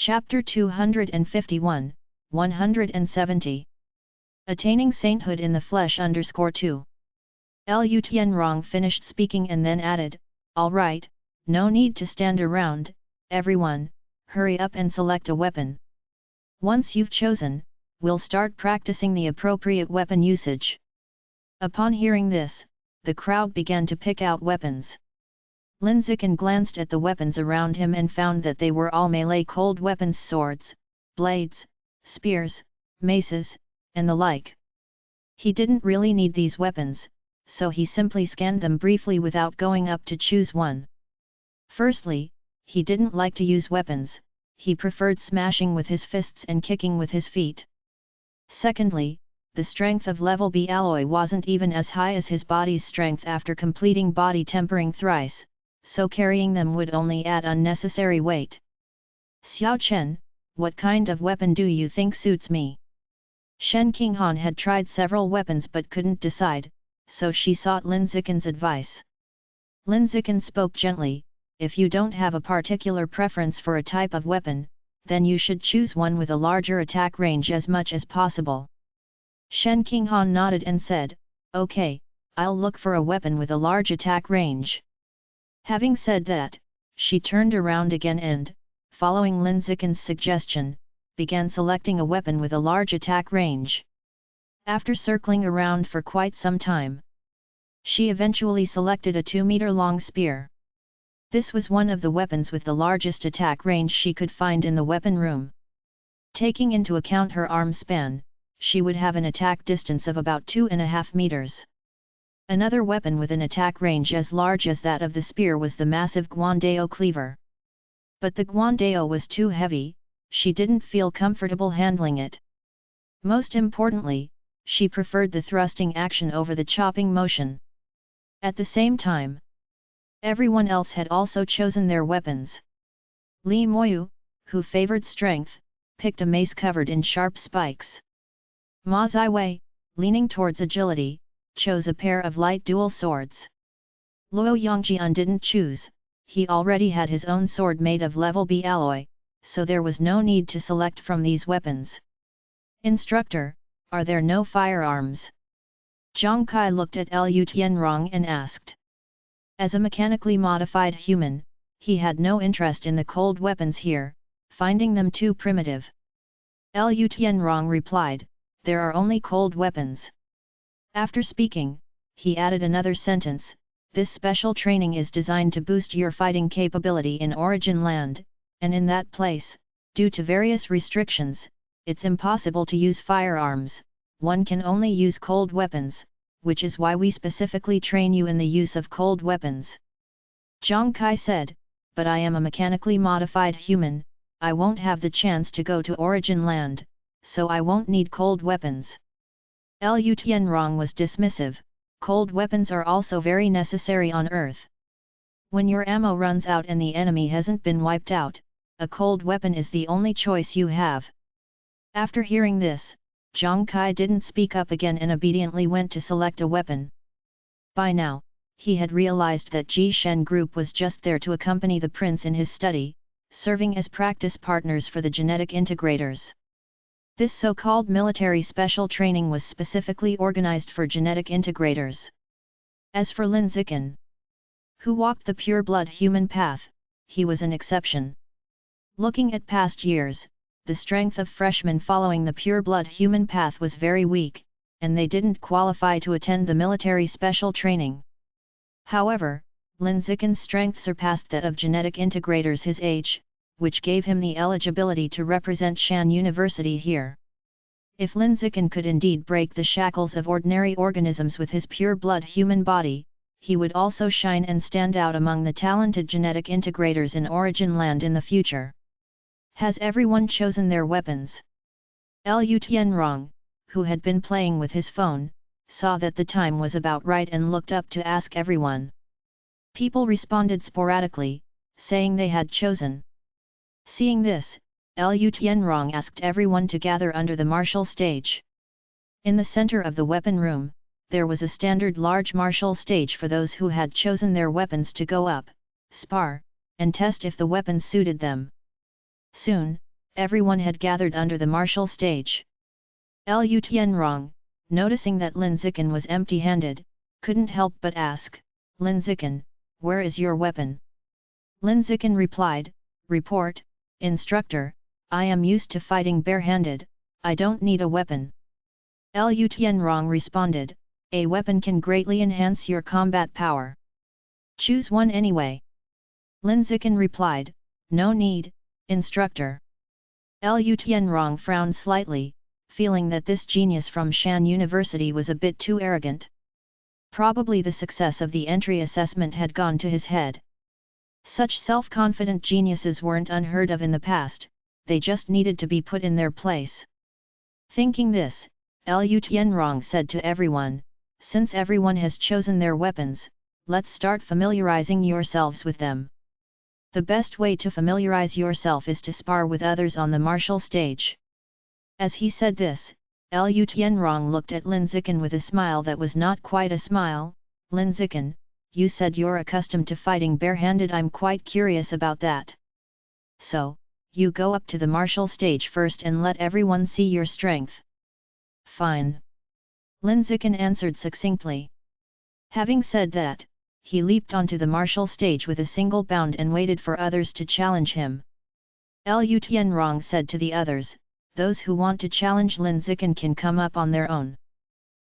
Chapter 251, 170. Attaining Sainthood in the Flesh _2. Lu Tianrong finished speaking and then added, "Alright, no need to stand around, everyone, hurry up and select a weapon. Once you've chosen, we'll start practicing the appropriate weapon usage." Upon hearing this, the crowd began to pick out weapons. Lin Zikin glanced at the weapons around him and found that they were all melee cold weapons, swords, blades, spears, maces, and the like. He didn't really need these weapons, so he simply scanned them briefly without going up to choose one. Firstly, he didn't like to use weapons, he preferred smashing with his fists and kicking with his feet. Secondly, the strength of level B alloy wasn't even as high as his body's strength after completing body tempering thrice, so carrying them would only add unnecessary weight. "Xiao Chen, what kind of weapon do you think suits me?" Shen Qinghan had tried several weapons but couldn't decide, so she sought Lin Zikin's advice. Lin Zikin spoke gently, "If you don't have a particular preference for a type of weapon, then you should choose one with a larger attack range as much as possible." Shen Qinghan nodded and said, "Okay, I'll look for a weapon with a large attack range." Having said that, she turned around again and, following Lin Zikin's suggestion, began selecting a weapon with a large attack range. After circling around for quite some time, she eventually selected a 2-meter-long spear. This was one of the weapons with the largest attack range she could find in the weapon room. Taking into account her arm span, she would have an attack distance of about 2.5 meters. Another weapon with an attack range as large as that of the spear was the massive Guandao cleaver. But the Guandao was too heavy, she didn't feel comfortable handling it. Most importantly, she preferred the thrusting action over the chopping motion. At the same time, everyone else had also chosen their weapons. Li Moyu, who favored strength, picked a mace covered in sharp spikes. Ma Ziwei, leaning towards agility, chose a pair of light dual swords. Luo Yongjian didn't choose, he already had his own sword made of level B alloy, so there was no need to select from these weapons. "Instructor, are there no firearms?" Zhang Kai looked at Lu Tianrong and asked. As a mechanically modified human, he had no interest in the cold weapons here, finding them too primitive. Lu Tianrong replied, "There are only cold weapons." After speaking, he added another sentence, "This special training is designed to boost your fighting capability in Origin Land, and in that place, due to various restrictions, it's impossible to use firearms, one can only use cold weapons, which is why we specifically train you in the use of cold weapons." Zhang Kai said, "But I am a mechanically modified human, I won't have the chance to go to Origin Land, so I won't need cold weapons." Lu Tianrong was dismissive, "Cold weapons are also very necessary on Earth. When your ammo runs out and the enemy hasn't been wiped out, a cold weapon is the only choice you have." After hearing this, Zhang Kai didn't speak up again and obediently went to select a weapon. By now, he had realized that Ji Shen Group was just there to accompany the prince in his study, serving as practice partners for the genetic integrators. This so-called military special training was specifically organized for genetic integrators. As for Lin Zikin, who walked the pure-blood human path, he was an exception. Looking at past years, the strength of freshmen following the pure-blood human path was very weak, and they didn't qualify to attend the military special training. However, Lin Zikin's strength surpassed that of genetic integrators his age, which gave him the eligibility to represent Shan University here. If Lin Zikin could indeed break the shackles of ordinary organisms with his pure-blood human body, he would also shine and stand out among the talented genetic integrators in Origin Land in the future. Has everyone chosen their weapons? Lu Tianrong, who had been playing with his phone, saw that the time was about right and looked up to ask everyone. People responded sporadically, saying they had chosen. Seeing this, Lu Tianrong asked everyone to gather under the martial stage. In the center of the weapon room, there was a standard large martial stage for those who had chosen their weapons to go up, spar, and test if the weapons suited them. Soon, everyone had gathered under the martial stage. Lu Tianrong, noticing that Lin Zikan was empty-handed, couldn't help but ask, "Lin Zikan, where is your weapon?" Lin Zikan replied, "Report, instructor, I am used to fighting bare-handed, I don't need a weapon." Lu Tianrong responded, "A weapon can greatly enhance your combat power. Choose one anyway." Lin Zikan replied, "No need, instructor." Lu Tianrong frowned slightly, feeling that this genius from Shan University was a bit too arrogant. Probably the success of the entry assessment had gone to his head. Such self-confident geniuses weren't unheard of in the past, they just needed to be put in their place. Thinking this, Lu Tianrong said to everyone, "Since everyone has chosen their weapons, let's start familiarizing yourselves with them. The best way to familiarize yourself is to spar with others on the martial stage." As he said this, Lu Tianrong looked at Lin Zikan with a smile that was not quite a smile. "Lin Zikan, you said you're accustomed to fighting bare-handed. I'm quite curious about that. So, you go up to the martial stage first and let everyone see your strength." "Fine." Lin Zikan answered succinctly. Having said that, he leaped onto the martial stage with a single bound and waited for others to challenge him. Lu Tianrong said to the others, "Those who want to challenge Lin Zikan can come up on their own.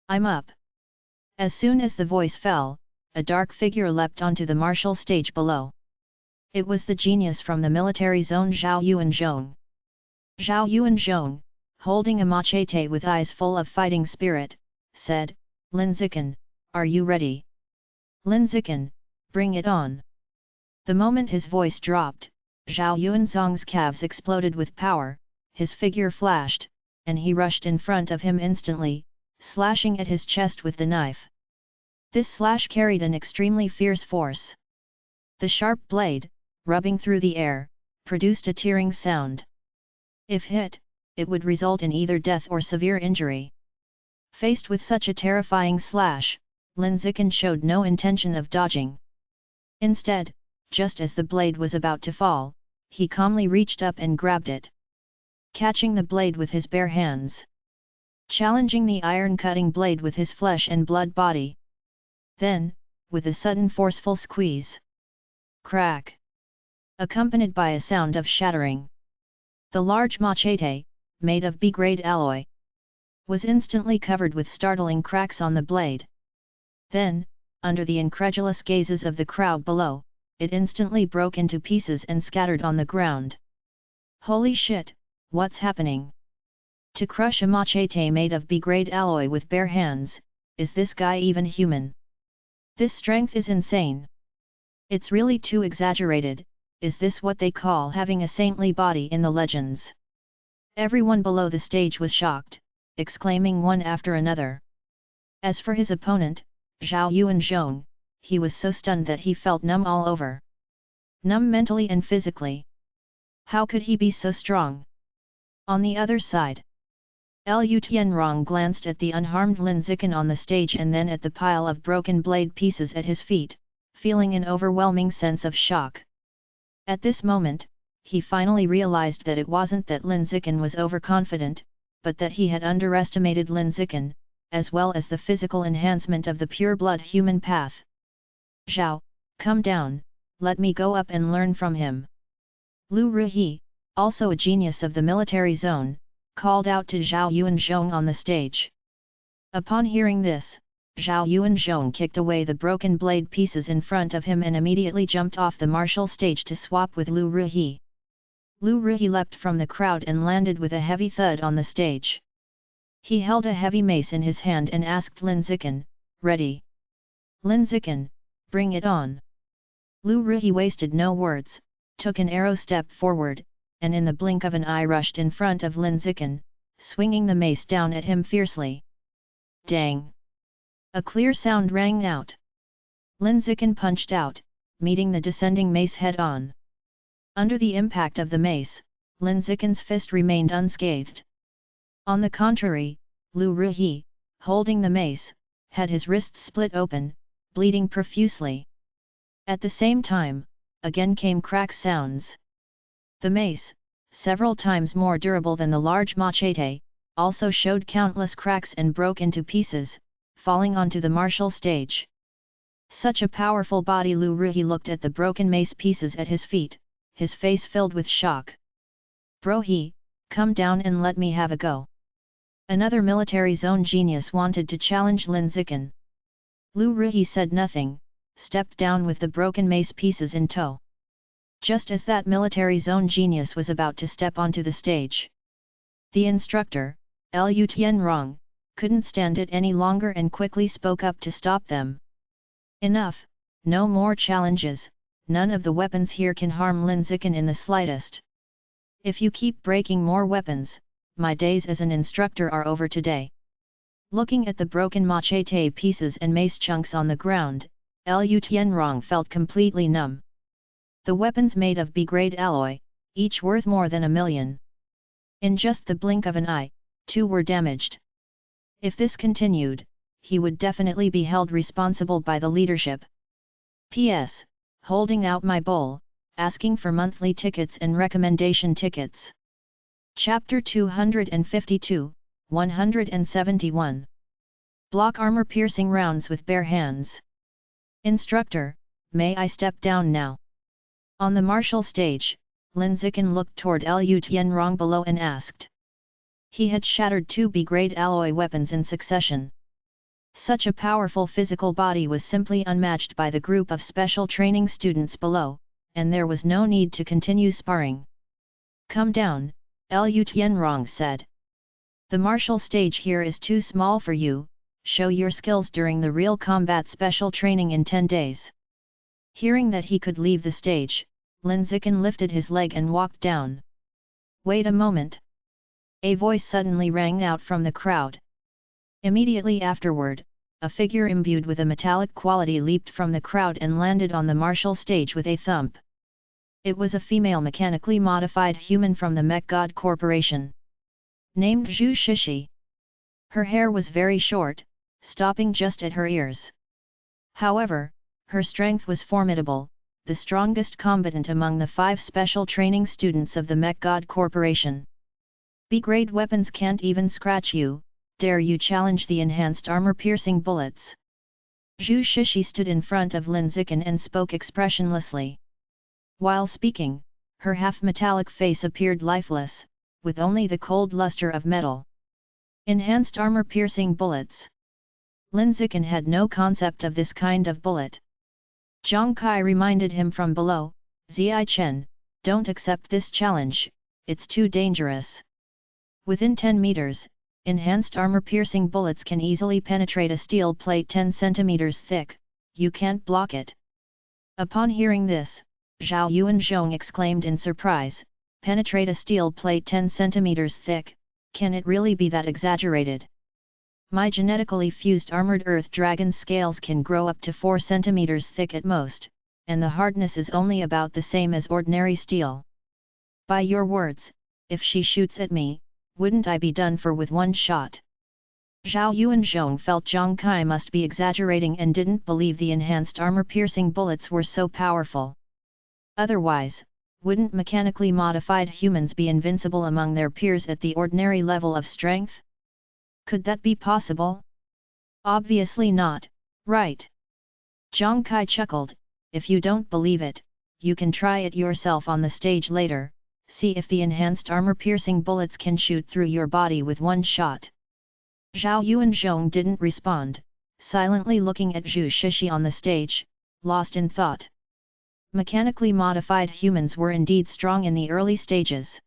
I'm up." As soon as the voice fell, a dark figure leapt onto the martial stage below. It was the genius from the military zone Zhao Yuanzhong. Zhao Yuanzhong, holding a machete with eyes full of fighting spirit, said, "Lin Zikan, are you ready?" "Lin Zikan, bring it on." The moment his voice dropped, Zhao Yuanzhong's calves exploded with power, his figure flashed, and he rushed in front of him instantly, slashing at his chest with the knife. This slash carried an extremely fierce force. The sharp blade, rubbing through the air, produced a tearing sound. If hit, it would result in either death or severe injury. Faced with such a terrifying slash, Lin Zikan showed no intention of dodging. Instead, just as the blade was about to fall, he calmly reached up and grabbed it, catching the blade with his bare hands, challenging the iron-cutting blade with his flesh and blood body. Then, with a sudden forceful squeeze, crack, accompanied by a sound of shattering, the large machete, made of B-grade alloy, was instantly covered with startling cracks on the blade. Then, under the incredulous gazes of the crowd below, it instantly broke into pieces and scattered on the ground. "Holy shit, what's happening? To crush a machete made of B-grade alloy with bare hands, is this guy even human? This strength is insane. It's really too exaggerated. Is this what they call having a saintly body in the legends?" Everyone below the stage was shocked, exclaiming one after another. As for his opponent, Zhao Yuanzhong, he was so stunned that he felt numb all over. Numb mentally and physically. How could he be so strong? On the other side, Lu Tianrong glanced at the unharmed Lin Zikan on the stage and then at the pile of broken blade pieces at his feet, feeling an overwhelming sense of shock. At this moment, he finally realized that it wasn't that Lin Zikan was overconfident, but that he had underestimated Lin Zikan, as well as the physical enhancement of the pure-blood human path. "Zhao, come down, let me go up and learn from him." Lu Ruhi, also a genius of the military zone, called out to Zhao Yuanzhong on the stage. Upon hearing this, Zhao Yuanzhong kicked away the broken blade pieces in front of him and immediately jumped off the martial stage to swap with Lu Ruhi. Lu Ruhi leapt from the crowd and landed with a heavy thud on the stage. He held a heavy mace in his hand and asked Lin Zikan, "Ready?" "Lin Zikan, bring it on." Lu Ruhi wasted no words, took an arrow step forward, and in the blink of an eye rushed in front of Lin Zikan, swinging the mace down at him fiercely. Dang! A clear sound rang out. Lin Zikan punched out, meeting the descending mace head-on. Under the impact of the mace, Lin Zikan's fist remained unscathed. On the contrary, Lu Ruhi, holding the mace, had his wrists split open, bleeding profusely. At the same time, again came crack sounds. The mace, several times more durable than the large machete, also showed countless cracks and broke into pieces, falling onto the martial stage. Such a powerful body. Lu Ruhi looked at the broken mace pieces at his feet, his face filled with shock. Brohi, come down and let me have a go. Another military zone genius wanted to challenge Lin Zikan. Lu Ruhi said nothing, stepped down with the broken mace pieces in tow. Just as that military zone genius was about to step onto the stage, the instructor, Lu Tianrong, couldn't stand it any longer and quickly spoke up to stop them. Enough, no more challenges, none of the weapons here can harm Lin Zikan in the slightest. If you keep breaking more weapons, my days as an instructor are over today. Looking at the broken machete pieces and mace chunks on the ground, Lu Tianrong felt completely numb. The weapons made of B-grade alloy, each worth more than 1 million. In just the blink of an eye, 2 were damaged. If this continued, he would definitely be held responsible by the leadership. P.S. Holding out my bowl, asking for monthly tickets and recommendation tickets. Chapter 252, 171. Block armor-piercing rounds with bare hands. Instructor, may I step down now? On the martial stage, Lin Zikan looked toward Lu Tianrong below and asked. He had shattered 2 B-grade alloy weapons in succession. Such a powerful physical body was simply unmatched by the group of special training students below, and there was no need to continue sparring. Come down, Lu Tianrong said. The martial stage here is too small for you, show your skills during the real combat special training in 10 days. Hearing that he could leave the stage, Lin Zikan lifted his leg and walked down. Wait a moment. A voice suddenly rang out from the crowd. Immediately afterward, a figure imbued with a metallic quality leaped from the crowd and landed on the martial stage with a thump. It was a female mechanically modified human from the Mech God Corporation, named Zhu Shishi. Her hair was very short, stopping just at her ears. However, her strength was formidable, the strongest combatant among the 5 special training students of the Mech God Corporation. B-grade weapons can't even scratch you, dare you challenge the enhanced armor-piercing bullets? Zhu Shishi stood in front of Lin Zikan and spoke expressionlessly. While speaking, her half-metallic face appeared lifeless, with only the cold luster of metal. Enhanced armor-piercing bullets. Lin Zikan had no concept of this kind of bullet. Zhang Kai reminded him from below, Ziai Chen, don't accept this challenge, it's too dangerous. Within 10 meters, enhanced armor-piercing bullets can easily penetrate a steel plate 10 centimeters thick, you can't block it. Upon hearing this, Zhao Yuanzhong exclaimed in surprise, penetrate a steel plate 10 centimeters thick, can it really be that exaggerated? My genetically fused armored earth dragon scales can grow up to 4 centimeters thick at most, and the hardness is only about the same as ordinary steel. By your words, if she shoots at me, wouldn't I be done for with one shot? Zhao Yuanzhong felt Zhang Kai must be exaggerating and didn't believe the enhanced armor-piercing bullets were so powerful. Otherwise, wouldn't mechanically modified humans be invincible among their peers at the ordinary level of strength? Could that be possible? Obviously not, right? Zhang Kai chuckled, if you don't believe it, you can try it yourself on the stage later, see if the enhanced armor-piercing bullets can shoot through your body with one shot. Zhao Yuanzhong didn't respond, silently looking at Zhu Shishi on the stage, lost in thought. Mechanically modified humans were indeed strong in the early stages.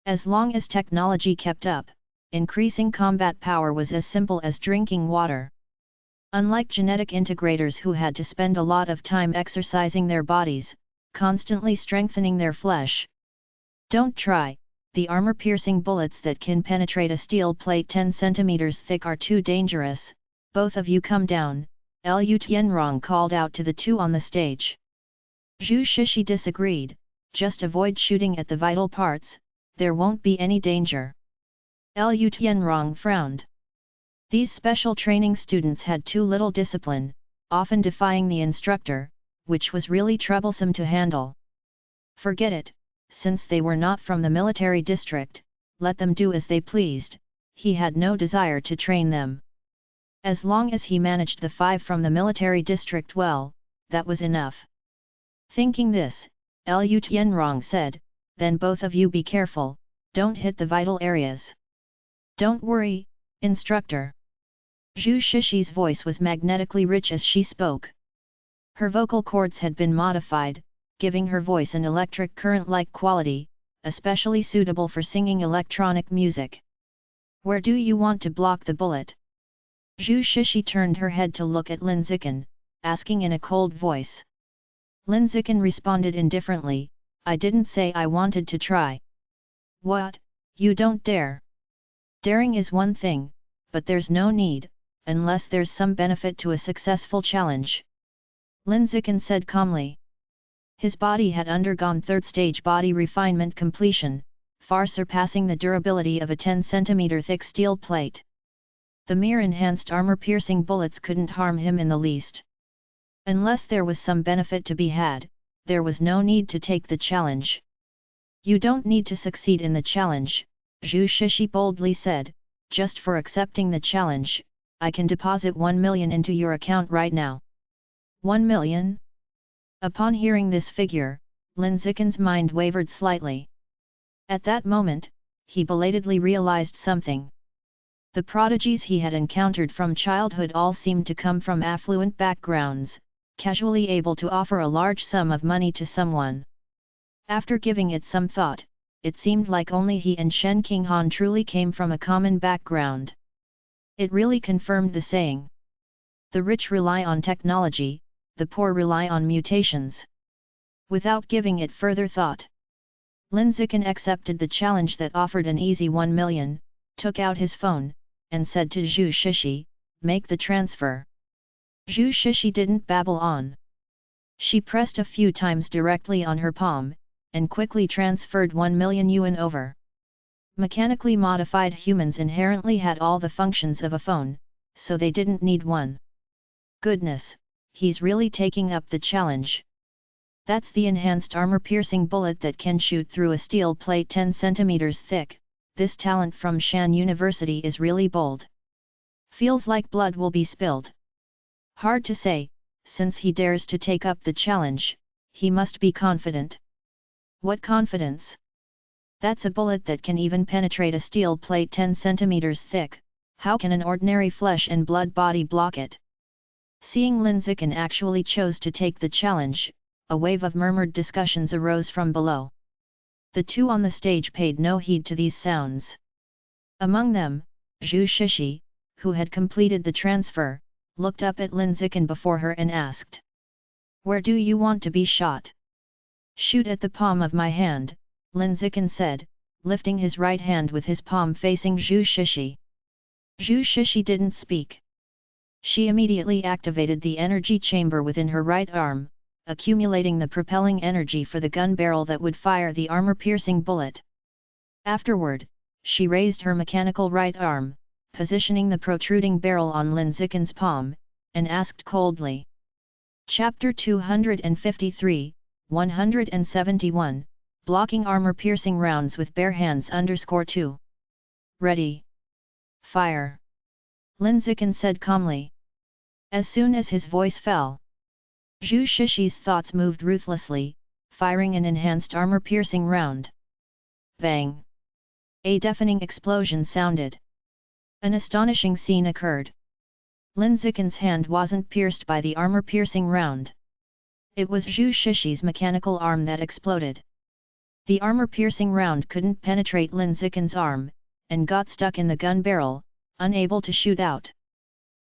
As long as technology kept up, increasing combat power was as simple as drinking water. Unlike genetic integrators who had to spend a lot of time exercising their bodies, constantly strengthening their flesh. Don't try, the armor-piercing bullets that can penetrate a steel plate 10 centimeters thick are too dangerous, both of you come down, Lu Tianrong called out to the 2 on the stage. Zhu Shishi disagreed, just avoid shooting at the vital parts, there won't be any danger. Lu Tianrong frowned. These special training students had too little discipline, often defying the instructor, which was really troublesome to handle. Forget it, since they were not from the military district, let them do as they pleased, he had no desire to train them. As long as he managed the 5 from the military district well, that was enough. Thinking this, Lu Tianrong said, then both of you be careful, don't hit the vital areas. Don't worry, instructor. Zhu Shishi's voice was magnetically rich as she spoke. Her vocal cords had been modified, giving her voice an electric current-like quality, especially suitable for singing electronic music. Where do you want to block the bullet? Zhu Shishi turned her head to look at Lin Zikan, asking in a cold voice. Lin Zikan responded indifferently, I didn't say I wanted to try. What, you don't dare? Daring is one thing, but there's no need, unless there's some benefit to a successful challenge. Lin Zikan said calmly. His body had undergone third-stage body refinement completion, far surpassing the durability of a 10-centimeter thick steel plate. The mere enhanced armor-piercing bullets couldn't harm him in the least. Unless there was some benefit to be had, there was no need to take the challenge. You don't need to succeed in the challenge, Zhu Shishi boldly said, just for accepting the challenge, I can deposit 1 million into your account right now. 1 million? Upon hearing this figure, Lin Zikan's mind wavered slightly. At that moment, he belatedly realized something. The prodigies he had encountered from childhood all seemed to come from affluent backgrounds, casually able to offer a large sum of money to someone. After giving it some thought, it seemed like only he and Shen Qinghan truly came from a common background. It really confirmed the saying. The rich rely on technology, the poor rely on mutations. Without giving it further thought, Lin Zikan accepted the challenge that offered an easy 1 million, took out his phone, and said to Zhu Shishi, make the transfer. Zhu Shishi didn't babble on. She pressed a few times directly on her palm, and quickly transferred 1 million yuan over. Mechanically modified humans inherently had all the functions of a phone, so they didn't need one. Goodness, he's really taking up the challenge. That's the enhanced armor-piercing bullet that can shoot through a steel plate 10 centimeters thick. This talent from Shan University is really bold. Feels like blood will be spilled. Hard to say, since he dares to take up the challenge, he must be confident. What confidence? That's a bullet that can even penetrate a steel plate 10 centimeters thick, how can an ordinary flesh and blood body block it? Seeing Lin Zikan actually chose to take the challenge, a wave of murmured discussions arose from below. The two on the stage paid no heed to these sounds. Among them, Zhu Shishi, who had completed the transfer, looked up at Lin Zikan before her and asked. Where do you want to be shot? Shoot at the palm of my hand, Lin Zikan said, lifting his right hand with his palm facing Zhu Shishi. Zhu Shishi didn't speak. She immediately activated the energy chamber within her right arm, accumulating the propelling energy for the gun barrel that would fire the armor-piercing bullet. Afterward, she raised her mechanical right arm, positioning the protruding barrel on Lin Zikan's palm, and asked coldly. Chapter 253, 171, Blocking Armor-Piercing Rounds with Bare Hands _2. Ready. Fire. Lin Zikan said calmly. As soon as his voice fell, Zhu Shishi's thoughts moved ruthlessly, firing an enhanced armor-piercing round. Bang! A deafening explosion sounded. An astonishing scene occurred. Lin Zikan's hand wasn't pierced by the armor-piercing round. It was Zhu Shishi's mechanical arm that exploded. The armor-piercing round couldn't penetrate Lin Zikan's arm, and got stuck in the gun barrel, unable to shoot out.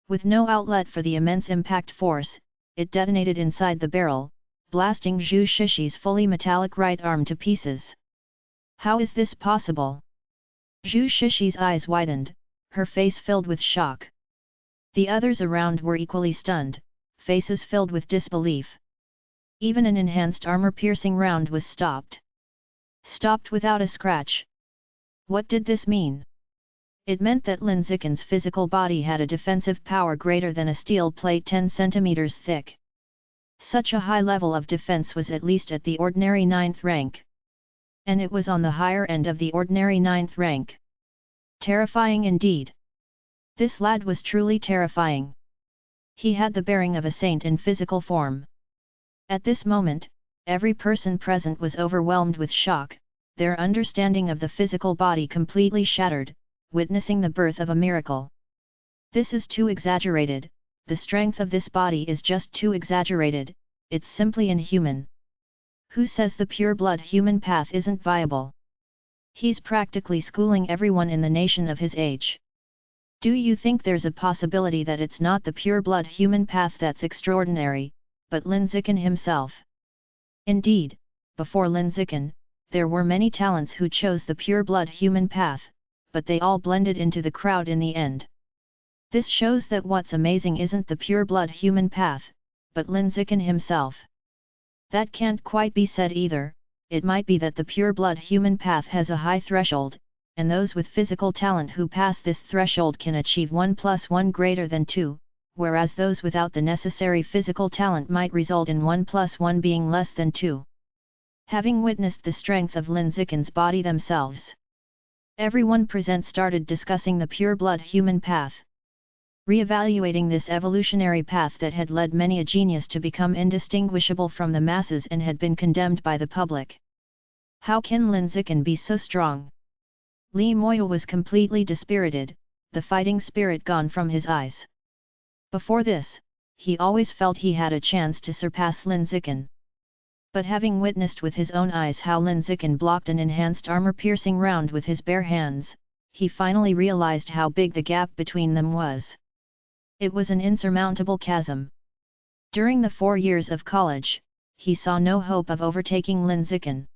With no outlet for the immense impact force, it detonated inside the barrel, blasting Zhu Shishi's fully metallic right arm to pieces. How is this possible? Zhu Shishi's eyes widened, her face filled with shock. The others around were equally stunned, faces filled with disbelief. Even an enhanced armor-piercing round was stopped. Stopped without a scratch. What did this mean? It meant that Lin Zikan's physical body had a defensive power greater than a steel plate 10 centimeters thick. Such a high level of defense was at least at the ordinary 9th rank. And it was on the higher end of the ordinary 9th rank. Terrifying indeed. This lad was truly terrifying. He had the bearing of a saint in physical form. At this moment, every person present was overwhelmed with shock, their understanding of the physical body completely shattered, witnessing the birth of a miracle. This is too exaggerated, the strength of this body is just too exaggerated, it's simply inhuman. Who says the pure-blood human path isn't viable? He's practically schooling everyone in the nation of his age. Do you think there's a possibility that it's not the pure-blood human path that's extraordinary, but Linziken himself? Indeed, before Linziken, there were many talents who chose the pure-blood human path, but they all blended into the crowd in the end. This shows that what's amazing isn't the pure-blood human path, but Linziken himself. That can't quite be said either, it might be that the pure-blood human path has a high threshold, and those with physical talent who pass this threshold can achieve 1 + 1 greater than 2, whereas those without the necessary physical talent might result in 1 + 1 being less than 2. Having witnessed the strength of Linziken's body themselves, everyone present started discussing the pure-blood human path. Re-evaluating this evolutionary path that had led many a genius to become indistinguishable from the masses and had been condemned by the public. How can Linziken be so strong? Li Moya was completely dispirited, the fighting spirit gone from his eyes. Before this, he always felt he had a chance to surpass Linziken. But having witnessed with his own eyes how Linziken blocked an enhanced armor-piercing round with his bare hands, he finally realized how big the gap between them was. It was an insurmountable chasm. During the 4 years of college, he saw no hope of overtaking Linziken.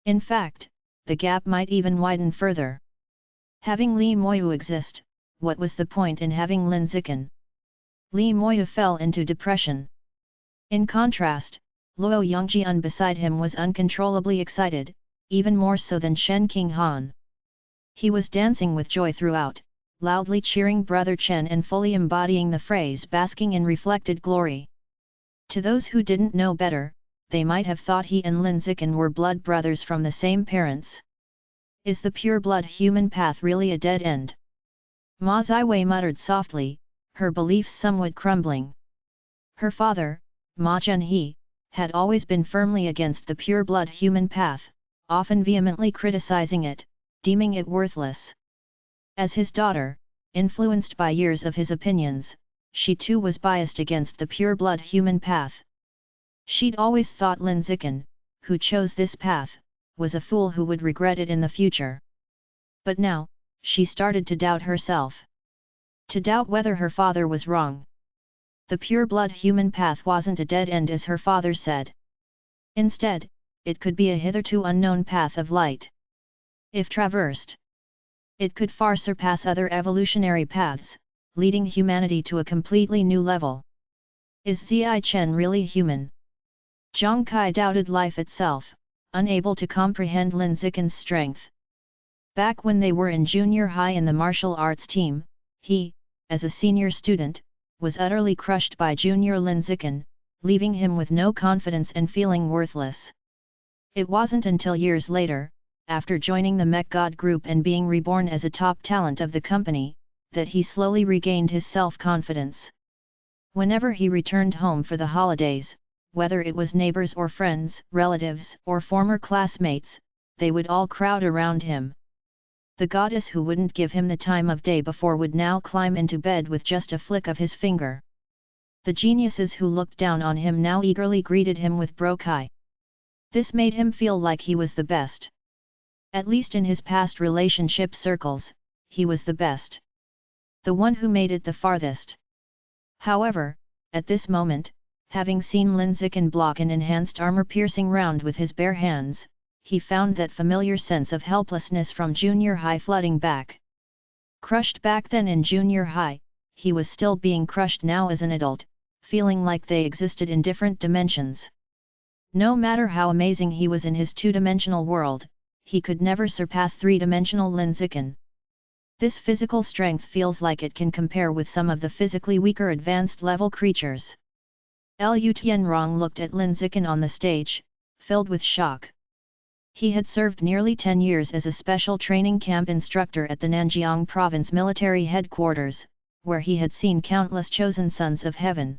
In fact, the gap might even widen further. Having Li Moya exist, what was the point in having Linziken? Li Moya fell into depression. In contrast, Luo Yongjian beside him was uncontrollably excited, even more so than Shen Qinghan. He was dancing with joy throughout, loudly cheering Brother Chen and fully embodying the phrase basking in reflected glory. To those who didn't know better, they might have thought he and Linziken were blood brothers from the same parents. Is the pure-blood human path really a dead end? Ma Ziwei muttered softly, her beliefs somewhat crumbling. Her father, Ma Zhenhe, had always been firmly against the pure-blood human path, often vehemently criticizing it, deeming it worthless. As his daughter, influenced by years of his opinions, she too was biased against the pure-blood human path. She'd always thought Linziken, who chose this path, was a fool who would regret it in the future. But now, she started to doubt herself. To doubt whether her father was wrong. The pure-blood human path wasn't a dead end as her father said. Instead, it could be a hitherto unknown path of light. If traversed, it could far surpass other evolutionary paths, leading humanity to a completely new level. Is Ziyi Chen really human? Zhang Kai doubted life itself, unable to comprehend Linziken's strength. Back when they were in junior high in the martial arts team, he, as a senior student, was utterly crushed by junior Linziken, leaving him with no confidence and feeling worthless. It wasn't until years later, after joining the Mech God group and being reborn as a top talent of the company, that he slowly regained his self-confidence. Whenever he returned home for the holidays, whether it was neighbors or friends, relatives, or former classmates, they would all crowd around him. The goddess who wouldn't give him the time of day before would now climb into bed with just a flick of his finger. The geniuses who looked down on him now eagerly greeted him with Brokai. This made him feel like he was the best. At least in his past relationship circles, he was the best. The one who made it the farthest. However, at this moment, having seen Linziken block an enhanced armor-piercing round with his bare hands, he found that familiar sense of helplessness from junior high flooding back. Crushed back then in junior high, he was still being crushed now as an adult, feeling like they existed in different dimensions. No matter how amazing he was in his two-dimensional world, he could never surpass three-dimensional Linziken. This physical strength feels like it can compare with some of the physically weaker advanced-level creatures. Lu Tianrong looked at Linziken on the stage, filled with shock. He had served nearly 10 years as a special training camp instructor at the Nanjiang Province military headquarters, where he had seen countless chosen sons of heaven.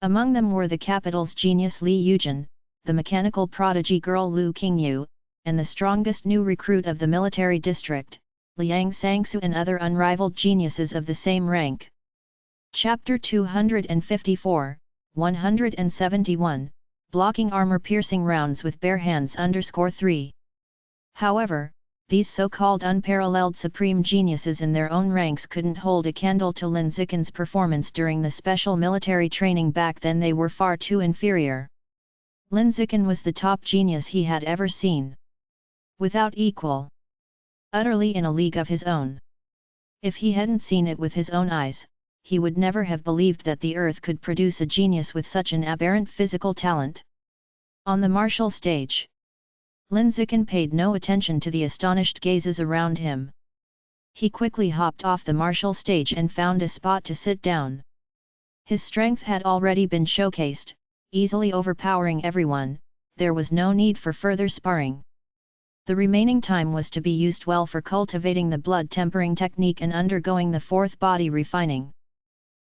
Among them were the capital's genius Li Yujin, the mechanical prodigy girl Lu Qingyu, and the strongest new recruit of the military district, Liang Sangsu, and other unrivaled geniuses of the same rank. Chapter 254, 171, Blocking Armor-Piercing Rounds with Bare Hands _3. However, these so-called unparalleled supreme geniuses in their own ranks couldn't hold a candle to Lin Zikin's performance during the special military training. Back then they were far too inferior. Lin Zikin was the top genius he had ever seen. Without equal. Utterly in a league of his own. If he hadn't seen it with his own eyes, he would never have believed that the earth could produce a genius with such an aberrant physical talent. On the martial stage, Lin Zikin paid no attention to the astonished gazes around him. He quickly hopped off the martial stage and found a spot to sit down. His strength had already been showcased, easily overpowering everyone. There was no need for further sparring. The remaining time was to be used well for cultivating the blood tempering technique and undergoing the fourth body refining.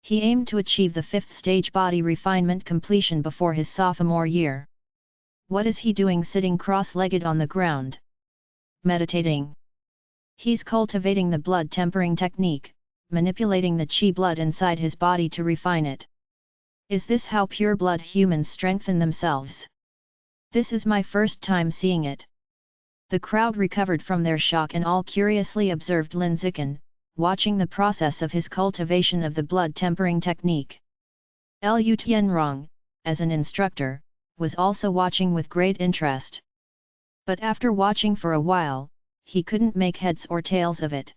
He aimed to achieve the fifth stage body refinement completion before his sophomore year. What is he doing sitting cross-legged on the ground? Meditating. He's cultivating the blood tempering technique, manipulating the chi blood inside his body to refine it. Is this how pure blood humans strengthen themselves? This is my first time seeing it. The crowd recovered from their shock and all curiously observed Lin Zikin, watching the process of his cultivation of the blood tempering technique. Lu Tianrong, as an instructor, was also watching with great interest. But after watching for a while, he couldn't make heads or tails of it.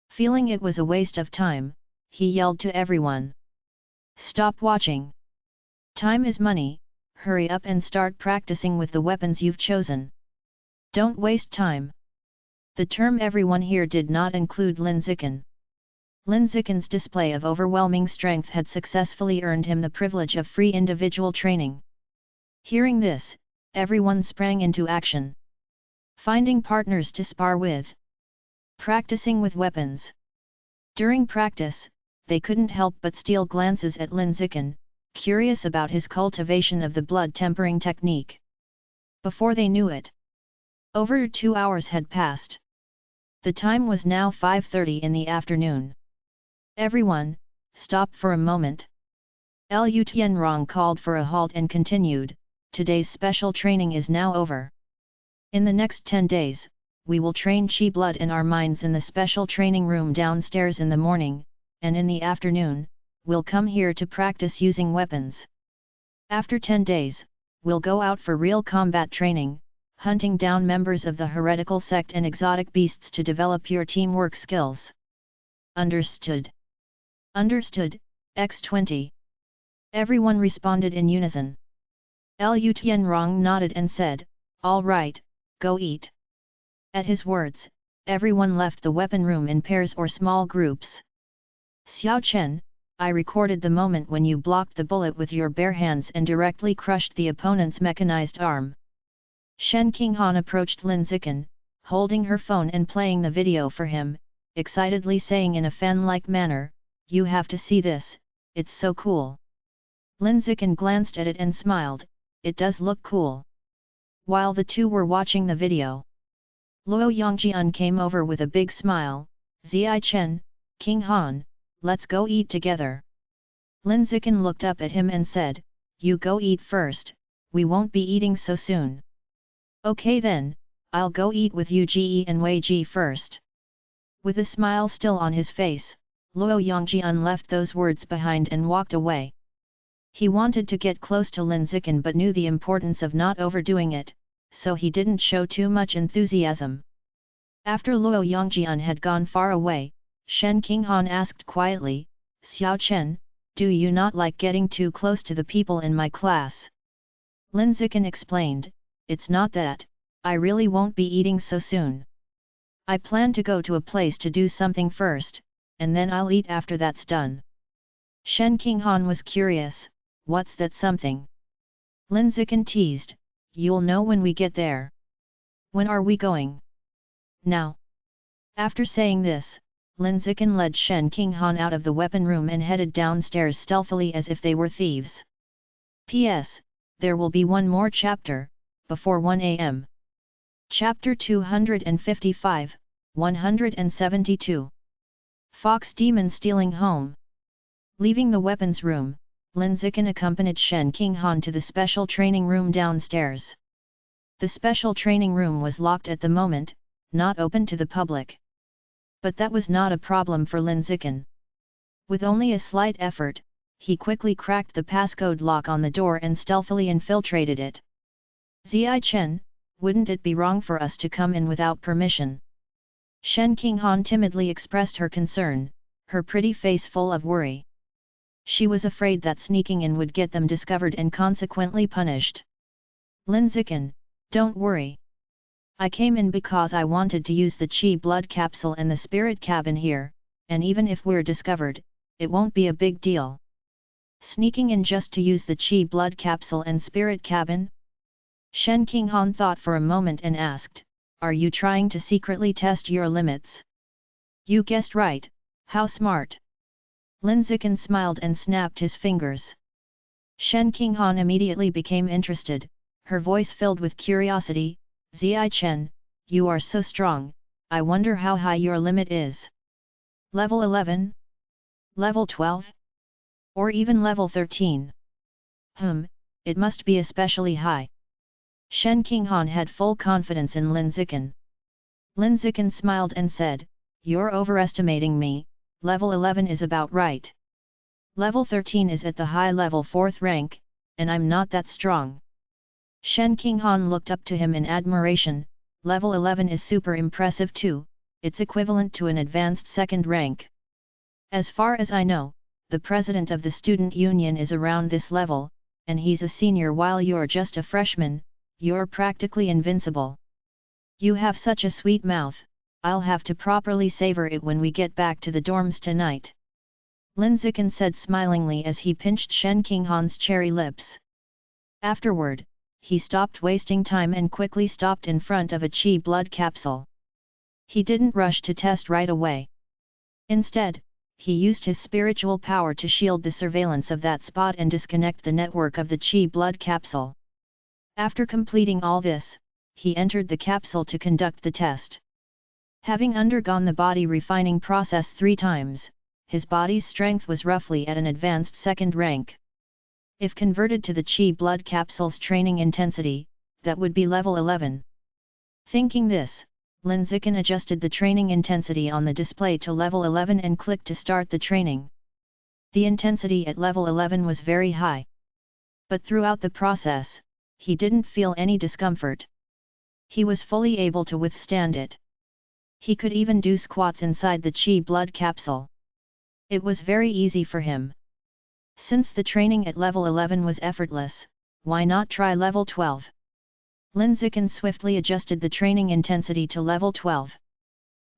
Feeling it was a waste of time, he yelled to everyone. Stop watching! Time is money, hurry up and start practicing with the weapons you've chosen. Don't waste time. The term everyone here did not include Lin Zikin. Lin Zikin's display of overwhelming strength had successfully earned him the privilege of free individual training. Hearing this, everyone sprang into action. Finding partners to spar with. Practicing with weapons. During practice, they couldn't help but steal glances at Lin Zikin, curious about his cultivation of the blood tempering technique. Before they knew it, over 2 hours had passed. The time was now 5:30 in the afternoon. Everyone, stop for a moment. Lu Tianrong called for a halt and continued, today's special training is now over. In the next 10 days, we will train chi blood in our minds in the special training room downstairs in the morning, and in the afternoon, we'll come here to practice using weapons. After 10 days, we'll go out for real combat training, hunting down members of the heretical sect and exotic beasts to develop your teamwork skills. Understood. Understood, X20. Everyone responded in unison. Lu Tianrong nodded and said, all right, go eat. At his words, everyone left the weapon room in pairs or small groups. Xiao Chen, I recorded the moment when you blocked the bullet with your bare hands and directly crushed the opponent's mechanized arm. Shen Qinghan approached Lin Zikin, holding her phone and playing the video for him, excitedly saying in a fan-like manner, you have to see this, it's so cool. Lin Zikin glanced at it and smiled, it does look cool. While the two were watching the video, Luo Yongjian came over with a big smile, Ziai Chen, Qinghan, let's go eat together. Lin Zikin looked up at him and said, you go eat first, we won't be eating so soon. Okay then, I'll go eat with you Ge and Wei Ji first. With a smile still on his face, Luo Yongjian left those words behind and walked away. He wanted to get close to Lin Zikin but knew the importance of not overdoing it, so he didn't show too much enthusiasm. After Luo Yongjian had gone far away, Shen Qinghan asked quietly, Xiao Chen, do you not like getting too close to the people in my class? Lin Zikin explained, it's not that, I really won't be eating so soon. I plan to go to a place to do something first, and then I'll eat after that's done. Shen Qinghan was curious, what's that something? Lin Zikin teased, you'll know when we get there. When are we going? Now. After saying this, Lin Zikin led Shen Qinghan out of the weapon room and headed downstairs stealthily as if they were thieves. P.S. There will be one more chapter, before 1 a.m. Chapter 255, 172. Fox Demon Stealing Home. Leaving the weapons room, Lin Zikin accompanied Shen Qinghan to the special training room downstairs. The special training room was locked at the moment, not open to the public. But that was not a problem for Lin Zikin. With only a slight effort, he quickly cracked the passcode lock on the door and stealthily infiltrated it. Ziai Chen, wouldn't it be wrong for us to come in without permission? Shen Qinghan timidly expressed her concern, her pretty face full of worry. She was afraid that sneaking in would get them discovered and consequently punished. Lin Zikin, don't worry. I came in because I wanted to use the Qi blood capsule and the spirit cabin here, and even if we're discovered, it won't be a big deal. Sneaking in just to use the Qi blood capsule and spirit cabin? Shen Qinghan thought for a moment and asked, are you trying to secretly test your limits? You guessed right, how smart. Lin Zikin smiled and snapped his fingers. Shen Qinghan immediately became interested, her voice filled with curiosity. Ziai Chen, you are so strong, I wonder how high your limit is. Level 11? Level 12? Or even level 13? It must be especially high. Shen Qinghan had full confidence in Lin Zikin. Lin Zikin smiled and said, you're overestimating me, level 11 is about right. Level 13 is at the high level 4th rank, and I'm not that strong. Shen Qinghan looked up to him in admiration. Level 11 is super impressive too, it's equivalent to an advanced 2nd rank. As far as I know, the president of the student union is around this level, and he's a senior while you're just a freshman, you're practically invincible. You have such a sweet mouth, I'll have to properly savor it when we get back to the dorms tonight. Lin Zikin said smilingly as he pinched Shen Qinghan's cherry lips. Afterward, he stopped wasting time and quickly stopped in front of a Qi blood capsule. He didn't rush to test right away. Instead, he used his spiritual power to shield the surveillance of that spot and disconnect the network of the Qi blood capsule. After completing all this, he entered the capsule to conduct the test. Having undergone the body refining process 3 times, his body's strength was roughly at an advanced 2nd rank. If converted to the Qi blood capsule's training intensity, that would be level 11. Thinking this, Lin Zikin adjusted the training intensity on the display to level 11 and clicked to start the training. The intensity at level 11 was very high. But throughout the process, he didn't feel any discomfort. He was fully able to withstand it. He could even do squats inside the Qi blood capsule. It was very easy for him. Since the training at level 11 was effortless, why not try level 12? Lin Zikin swiftly adjusted the training intensity to level 12.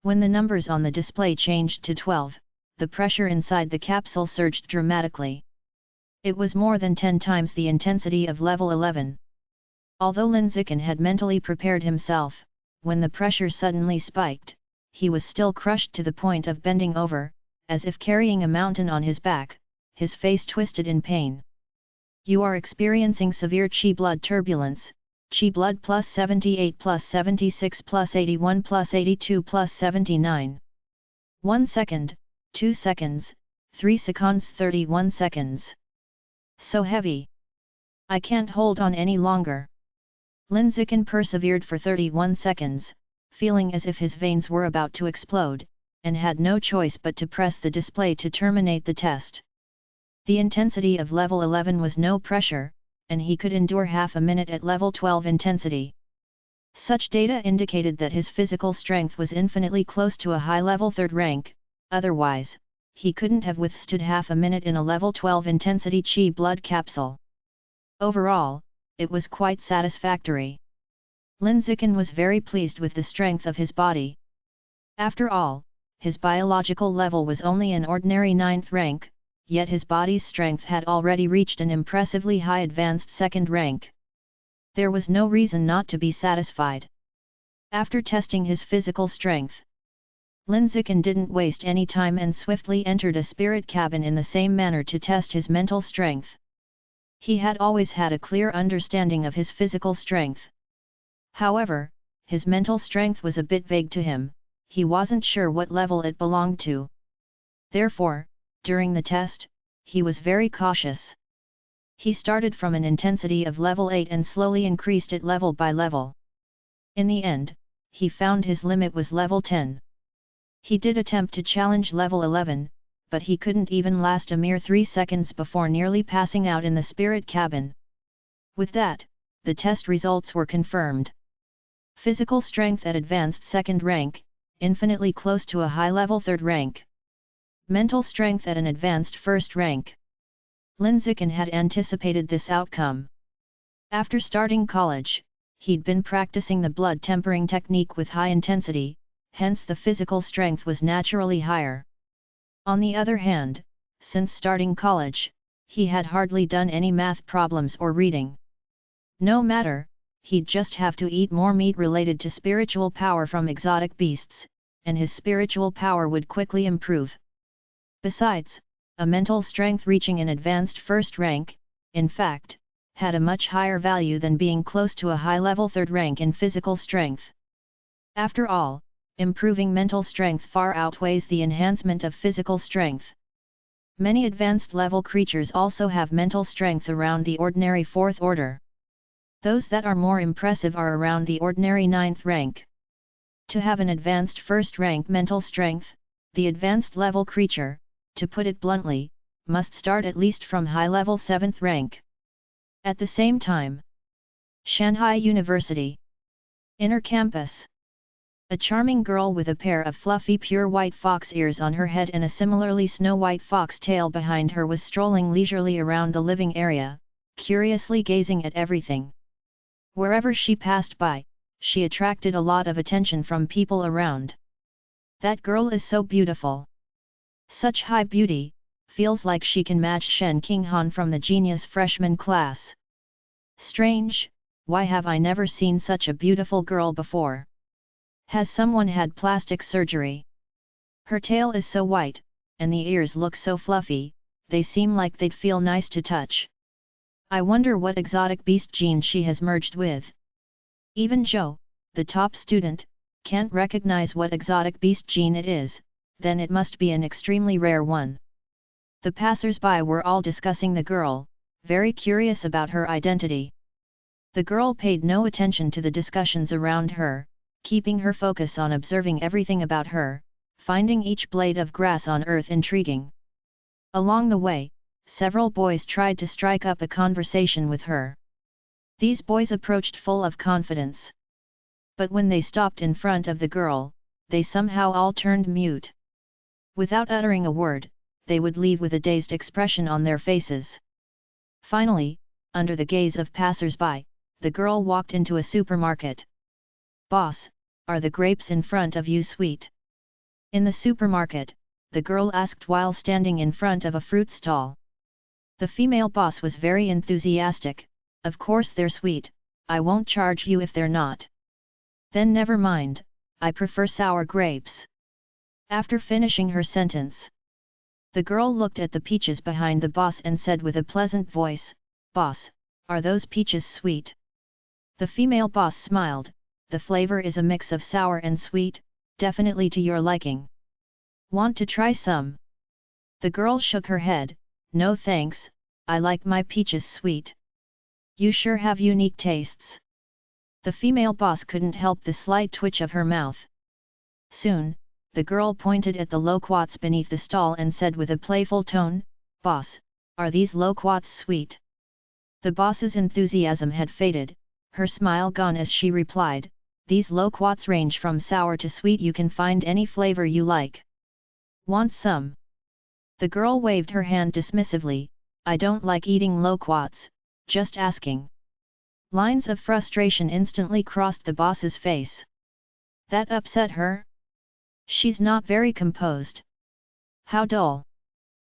When the numbers on the display changed to 12, the pressure inside the capsule surged dramatically. It was more than 10 times the intensity of level 11. Although Lin Zikin had mentally prepared himself, when the pressure suddenly spiked, he was still crushed to the point of bending over, as if carrying a mountain on his back, his face twisted in pain. You are experiencing severe Qi blood turbulence, Qi blood plus 78 plus 76 plus 81 plus 82 plus 79. 1 second, 2 seconds, 3 seconds 31 seconds. So heavy. I can't hold on any longer. Lin Zikin persevered for 31 seconds, feeling as if his veins were about to explode, and had no choice but to press the display to terminate the test. The intensity of level 11 was no pressure, and he could endure half a minute at level 12 intensity. Such data indicated that his physical strength was infinitely close to a high-level 3rd rank, otherwise, he couldn't have withstood half a minute in a level 12 intensity Qi blood capsule. Overall, it was quite satisfactory. Lin Zikin was very pleased with the strength of his body. After all, his biological level was only an ordinary 9th rank, yet his body's strength had already reached an impressively high advanced 2nd rank. There was no reason not to be satisfied. After testing his physical strength, Linziken didn't waste any time and swiftly entered a spirit cabin in the same manner to test his mental strength. He had always had a clear understanding of his physical strength. However, his mental strength was a bit vague to him, he wasn't sure what level it belonged to. Therefore, during the test, he was very cautious. He started from an intensity of level 8 and slowly increased it level by level. In the end, he found his limit was level 10. He did attempt to challenge level 11, but he couldn't even last a mere 3 seconds before nearly passing out in the spirit cabin. With that, the test results were confirmed. Physical strength at advanced 2nd rank, infinitely close to a high-level 3rd rank. Mental strength at an advanced 1st rank. Linziken had anticipated this outcome. After starting college, he'd been practicing the blood tempering technique with high intensity, hence the physical strength was naturally higher. On the other hand, since starting college, he had hardly done any math problems or reading. No matter, he'd just have to eat more meat related to spiritual power from exotic beasts, and his spiritual power would quickly improve. Besides, a mental strength reaching an advanced 1st rank, in fact, had a much higher value than being close to a high-level 3rd rank in physical strength. After all, improving mental strength far outweighs the enhancement of physical strength. Many advanced level creatures also have mental strength around the ordinary 4th order. Those that are more impressive are around the ordinary 9th rank. To have an advanced 1st rank mental strength, the advanced level creature, to put it bluntly, must start at least from high level 7th rank. At the same time, Shanghai University Inner Campus. A charming girl with a pair of fluffy pure white fox ears on her head and a similarly snow-white fox tail behind her was strolling leisurely around the living area, curiously gazing at everything. Wherever she passed by, she attracted a lot of attention from people around. That girl is so beautiful. Such high beauty, feels like she can match Shen Qinghan from the genius freshman class. Strange, why have I never seen such a beautiful girl before? Has someone had plastic surgery? Her tail is so white, and the ears look so fluffy, they seem like they'd feel nice to touch. I wonder what exotic beast gene she has merged with. Even Zhou, the top student, can't recognize what exotic beast gene it is, then it must be an extremely rare one. The passers-by were all discussing the girl, very curious about her identity. The girl paid no attention to the discussions around her, keeping her focus on observing everything about her, finding each blade of grass on earth intriguing. Along the way, several boys tried to strike up a conversation with her. These boys approached full of confidence. But when they stopped in front of the girl, they somehow all turned mute. Without uttering a word, they would leave with a dazed expression on their faces. Finally, under the gaze of passers-by, the girl walked into a supermarket. "Boss, are the grapes in front of you sweet?" In the supermarket, the girl asked while standing in front of a fruit stall. The female boss was very enthusiastic. "Of course they're sweet, I won't charge you if they're not." "Then never mind, I prefer sour grapes." After finishing her sentence, the girl looked at the peaches behind the boss and said with a pleasant voice, "Boss, are those peaches sweet?" The female boss smiled. "The flavor is a mix of sour and sweet, definitely to your liking. Want to try some?" The girl shook her head. "No thanks, I like my peaches sweet." "You sure have unique tastes." The female boss couldn't help the slight twitch of her mouth. Soon, the girl pointed at the loquats beneath the stall and said with a playful tone, "Boss, are these loquats sweet?" The boss's enthusiasm had faded, her smile gone as she replied, "These loquats range from sour to sweet, you can find any flavor you like. Want some?" The girl waved her hand dismissively, "I don't like eating loquats, just asking." Lines of frustration instantly crossed the boss's face. That upset her? She's not very composed. How dull.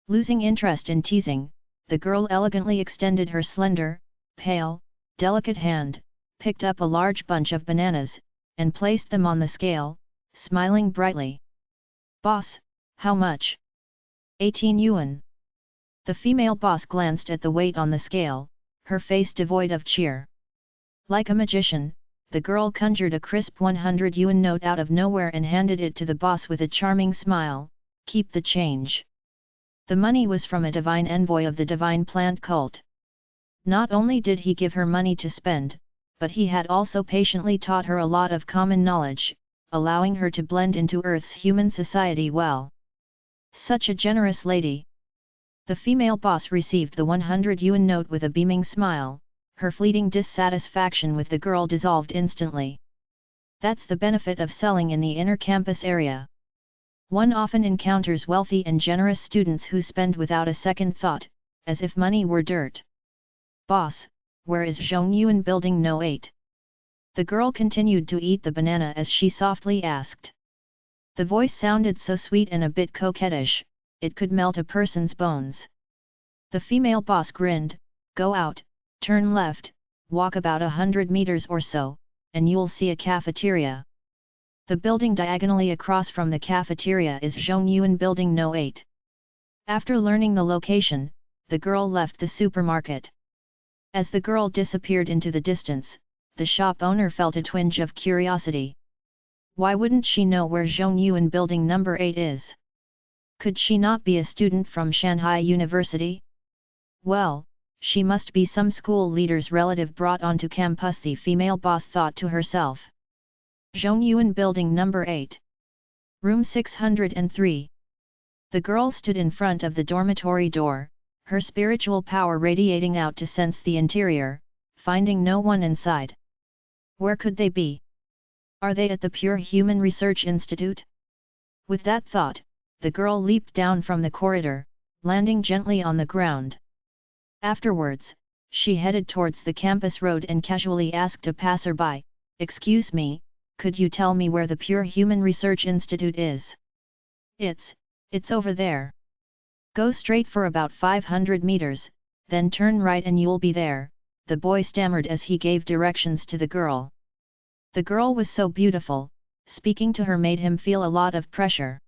Losing interest in teasing, the girl elegantly extended her slender, pale, delicate hand, picked up a large bunch of bananas, and placed them on the scale, smiling brightly. "Boss, how much?" 18 yuan. The female boss glanced at the weight on the scale, her face devoid of cheer. Like a magician, the girl conjured a crisp 100 yuan note out of nowhere and handed it to the boss with a charming smile. "Keep the change." The money was from a divine envoy of the divine plant cult. Not only did he give her money to spend, but he had also patiently taught her a lot of common knowledge, allowing her to blend into Earth's human society well. Such a generous lady. The female boss received the 100 yuan note with a beaming smile, her fleeting dissatisfaction with the girl dissolved instantly. That's the benefit of selling in the inner campus area. One often encounters wealthy and generous students who spend without a second thought, as if money were dirt. "Boss, where is Zhongyuan Building No. 8? The girl continued to eat the banana as she softly asked. The voice sounded so sweet and a bit coquettish, it could melt a person's bones. The female boss grinned. "Go out, turn left, walk about 100 meters or so, and you'll see a cafeteria. The building diagonally across from the cafeteria is Zhongyuan Building No. 8. After learning the location, the girl left the supermarket. As the girl disappeared into the distance, the shop owner felt a twinge of curiosity. Why wouldn't she know where Zhongyuan Building No. 8 is? Could she not be a student from Shanghai University? Well, she must be some school leader's relative brought onto campus, the female boss thought to herself. Zhongyuan Building No. 8. Room 603. The girl stood in front of the dormitory door, her spiritual power radiating out to sense the interior, finding no one inside. Where could they be? Are they at the Pure Human Research Institute? With that thought, the girl leaped down from the corridor, landing gently on the ground. Afterwards, she headed towards the campus road and casually asked a passerby, "Excuse me, could you tell me where the Pure Human Research Institute is?" It's over there. Go straight for about 500 meters, then turn right and you'll be there," the boy stammered as he gave directions to the girl. The girl was so beautiful, speaking to her made him feel a lot of pressure.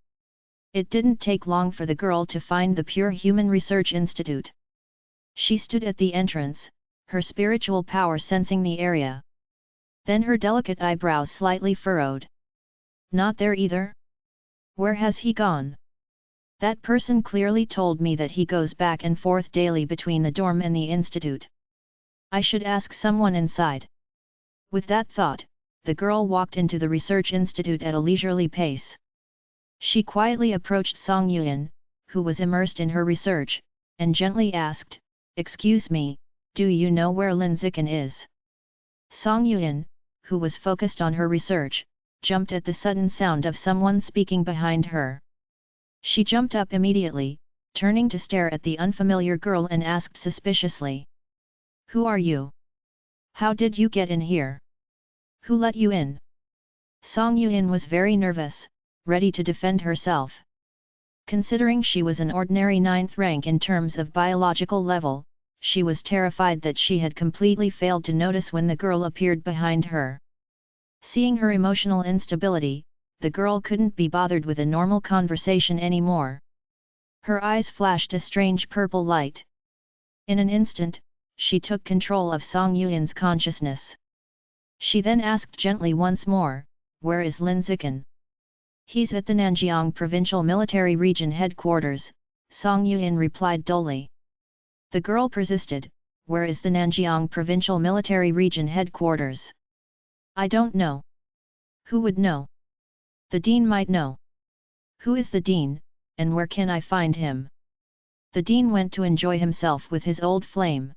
It didn't take long for the girl to find the Pure Human Research Institute. She stood at the entrance, her spiritual power sensing the area. Then her delicate eyebrows slightly furrowed. "Not there either? Where has he gone? That person clearly told me that he goes back and forth daily between the dorm and the institute. I should ask someone inside." With that thought, the girl walked into the research institute at a leisurely pace. She quietly approached Song Yuan, who was immersed in her research, and gently asked, "Excuse me, do you know where Lin Zikan is?" Song Yuan, who was focused on her research, jumped at the sudden sound of someone speaking behind her. She jumped up immediately, turning to stare at the unfamiliar girl and asked suspiciously, "Who are you? How did you get in here? Who let you in?" Song Yuan was very nervous, ready to defend herself. Considering she was an ordinary 9th rank in terms of biological level, she was terrified that she had completely failed to notice when the girl appeared behind her. Seeing her emotional instability, the girl couldn't be bothered with a normal conversation anymore. Her eyes flashed a strange purple light. In an instant, she took control of Song Yuan's consciousness. She then asked gently once more, "Where is Lin Zikan?" "He's at the Nanjiang Provincial Military Region headquarters," Song Yuan replied dully. The girl persisted, "Where is the Nanjiang Provincial Military Region headquarters?" "I don't know." "Who would know?" "The dean might know." "Who is the dean, and where can I find him?" "The dean went to enjoy himself with his old flame.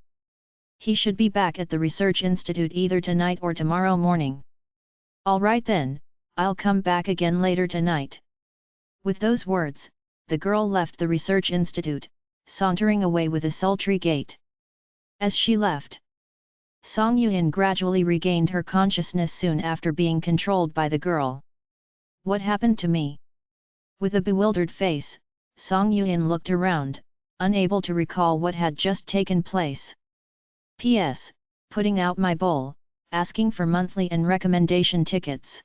He should be back at the research institute either tonight or tomorrow morning." "All right then, I'll come back again later tonight." With those words, the girl left the research institute, sauntering away with a sultry gait. As she left, Song Yuan gradually regained her consciousness soon after being controlled by the girl. "What happened to me?" With a bewildered face, Song Yuan looked around, unable to recall what had just taken place. "P.S. Putting out my bowl, asking for monthly and recommendation tickets.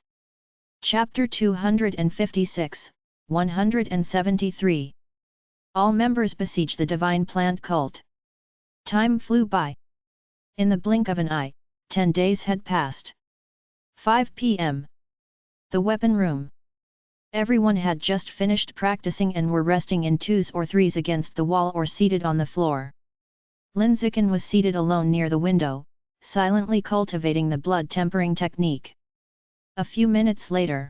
Chapter 256, 173. All members besiege the divine plant cult. Time flew by. In the blink of an eye, 10 days had passed. 5 p.m. The weapon room. Everyone had just finished practicing and were resting in 2s or 3s against the wall or seated on the floor. Linziken was seated alone near the window, silently cultivating the blood tempering technique. A few minutes later,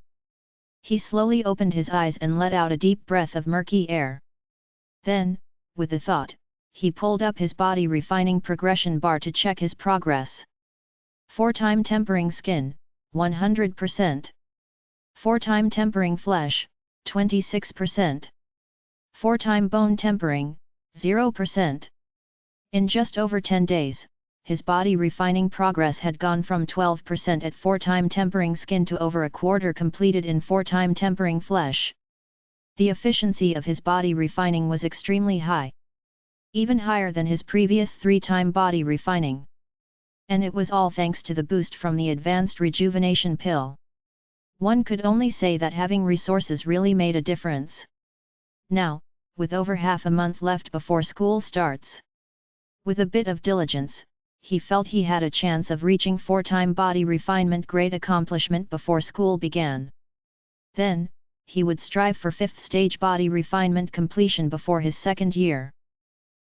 he slowly opened his eyes and let out a deep breath of murky air. Then, with a thought, he pulled up his body refining progression bar to check his progress. 4-time tempering skin, 100%. 4-time tempering flesh, 26%. 4-time bone tempering, 0%. In just over 10 days, his body refining progress had gone from 12% at 4-time tempering skin to over a quarter completed in 4-time tempering flesh. The efficiency of his body refining was extremely high. Even higher than his previous 3-time body refining. And it was all thanks to the boost from the advanced rejuvenation pill. One could only say that having resources really made a difference. Now, with over half a month left before school starts, with a bit of diligence, he felt he had a chance of reaching 4-time body refinement grade accomplishment before school began. Then, he would strive for 5th stage body refinement completion before his 2nd year.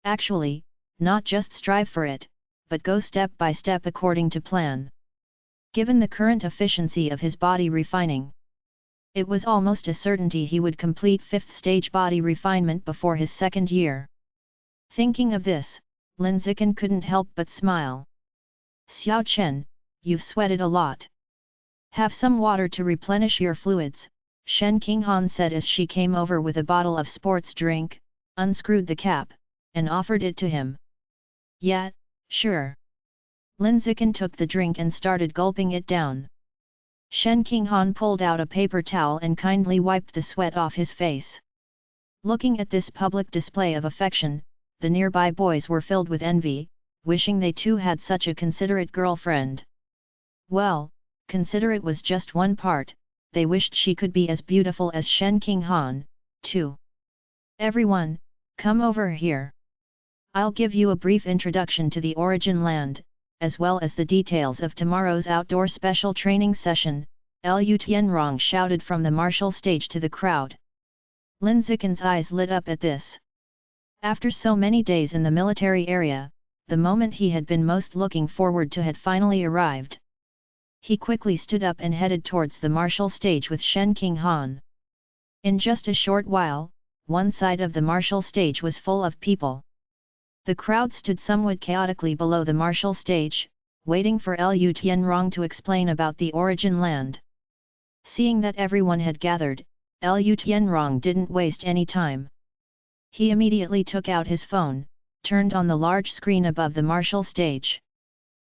Actually, not just strive for it, but go step by step according to plan. Given the current efficiency of his body refining, it was almost a certainty he would complete 5th stage body refinement before his 2nd year. Thinking of this, Linziken couldn't help but smile. Xiao Chen, you've sweated a lot. Have some water to replenish your fluids, Shen Qinghan said as she came over with a bottle of sports drink, unscrewed the cap, and offered it to him. Yeah, sure. Linziken took the drink and started gulping it down. Shen Qinghan pulled out a paper towel and kindly wiped the sweat off his face. Looking at this public display of affection, the nearby boys were filled with envy, wishing they too had such a considerate girlfriend. Well, considerate was just one part, they wished she could be as beautiful as Shen Qinghan, too. Everyone, come over here. I'll give you a brief introduction to the Origin Land, as well as the details of tomorrow's outdoor special training session, Liu Tianrong shouted from the martial stage to the crowd. Linziken's eyes lit up at this. After so many days in the military area, the moment he had been most looking forward to had finally arrived. He quickly stood up and headed towards the martial stage with Shen Qinghan. In just a short while, one side of the martial stage was full of people. The crowd stood somewhat chaotically below the martial stage, waiting for Liu Tianrong to explain about the Origin Land. Seeing that everyone had gathered, Liu Tianrong didn't waste any time. He immediately took out his phone, turned on the large screen above the martial stage.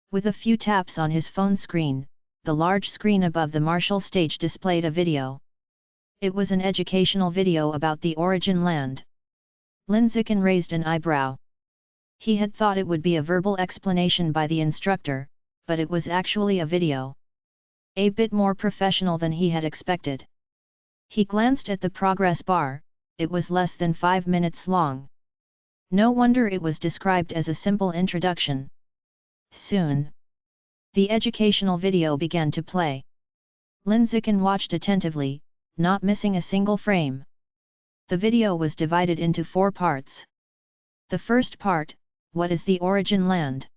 With a few taps on his phone screen, the large screen above the martial stage displayed a video. It was an educational video about the Origin Land. Linziken raised an eyebrow. He had thought it would be a verbal explanation by the instructor, but it was actually a video. A bit more professional than he had expected. He glanced at the progress bar, it was less than 5 minutes long. No wonder it was described as a simple introduction. Soon, the educational video began to play. Linziken watched attentively, not missing a single frame. The video was divided into 4 parts. The first part, what is the Origin Land?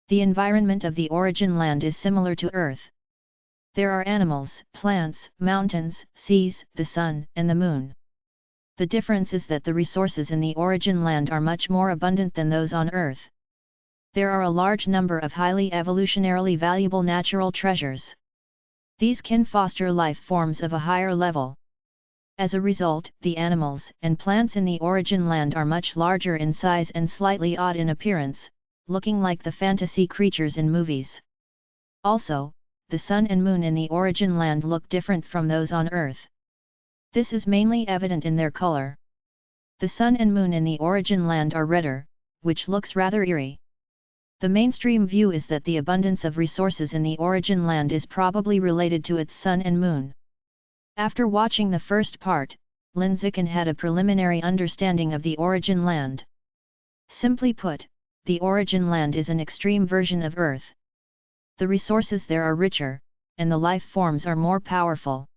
The environment of the Origin Land is similar to Earth. There are animals, plants, mountains, seas, the sun, and the moon. The difference is that the resources in the Origin Land are much more abundant than those on Earth. There are a large number of highly evolutionarily valuable natural treasures. These can foster life forms of a higher level. As a result, the animals and plants in the Origin Land are much larger in size and slightly odd in appearance, looking like the fantasy creatures in movies. Also, the sun and moon in the Origin Land look different from those on Earth. This is mainly evident in their color. The sun and moon in the Origin Land are redder, which looks rather eerie. The mainstream view is that the abundance of resources in the origin land is probably related to its sun and moon. After watching the first part, Linziken had a preliminary understanding of the origin land. Simply put, the origin land is an extreme version of Earth. The resources there are richer, and the life forms are more powerful.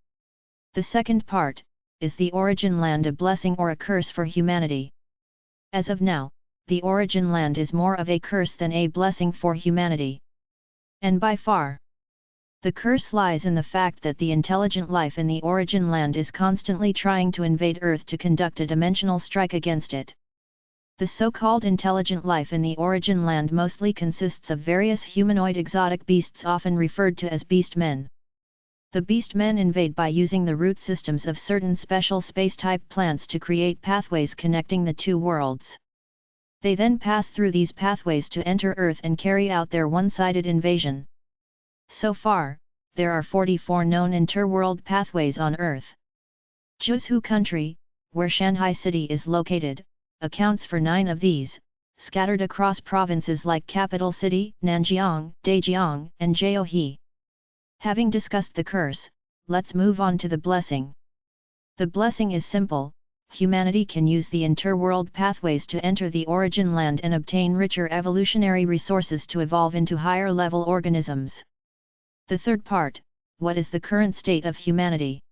The second part, is the origin land a blessing or a curse for humanity? As of now, the origin land is more of a curse than a blessing for humanity. And by far. The curse lies in the fact that the intelligent life in the origin land is constantly trying to invade Earth to conduct a dimensional strike against it. The so-called intelligent life in the origin land mostly consists of various humanoid exotic beasts often referred to as beastmen. The beastmen invade by using the root systems of certain special space-type plants to create pathways connecting the two worlds. They then pass through these pathways to enter Earth and carry out their one-sided invasion. So far, there are 44 known interworld pathways on Earth. Jiuzhou Country, where Shanghai City is located, accounts for 9 of these, scattered across provinces like Capital City, Nanjiang, Daejiang, and Jiaohe. Having discussed the curse, let's move on to the blessing. The blessing is simple. Humanity can use the interworld pathways to enter the origin land and obtain richer evolutionary resources to evolve into higher-level organisms. The third part, what is the current state of humanity?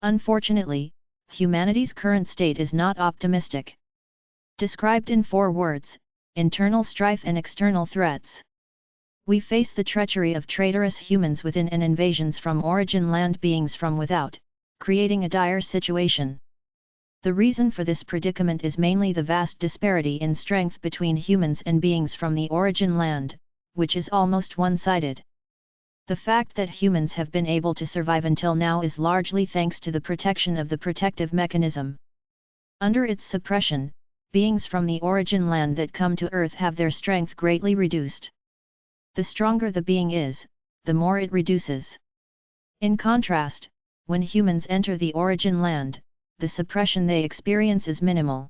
Unfortunately, humanity's current state is not optimistic. Described in 4 words, internal strife and external threats. We face the treachery of traitorous humans within and invasions from origin land beings from without, creating a dire situation. The reason for this predicament is mainly the vast disparity in strength between humans and beings from the origin land, which is almost one-sided. The fact that humans have been able to survive until now is largely thanks to the protection of the protective mechanism. Under its suppression, beings from the origin land that come to Earth have their strength greatly reduced. The stronger the being is, the more it reduces. In contrast, when humans enter the origin land, the suppression they experience is minimal.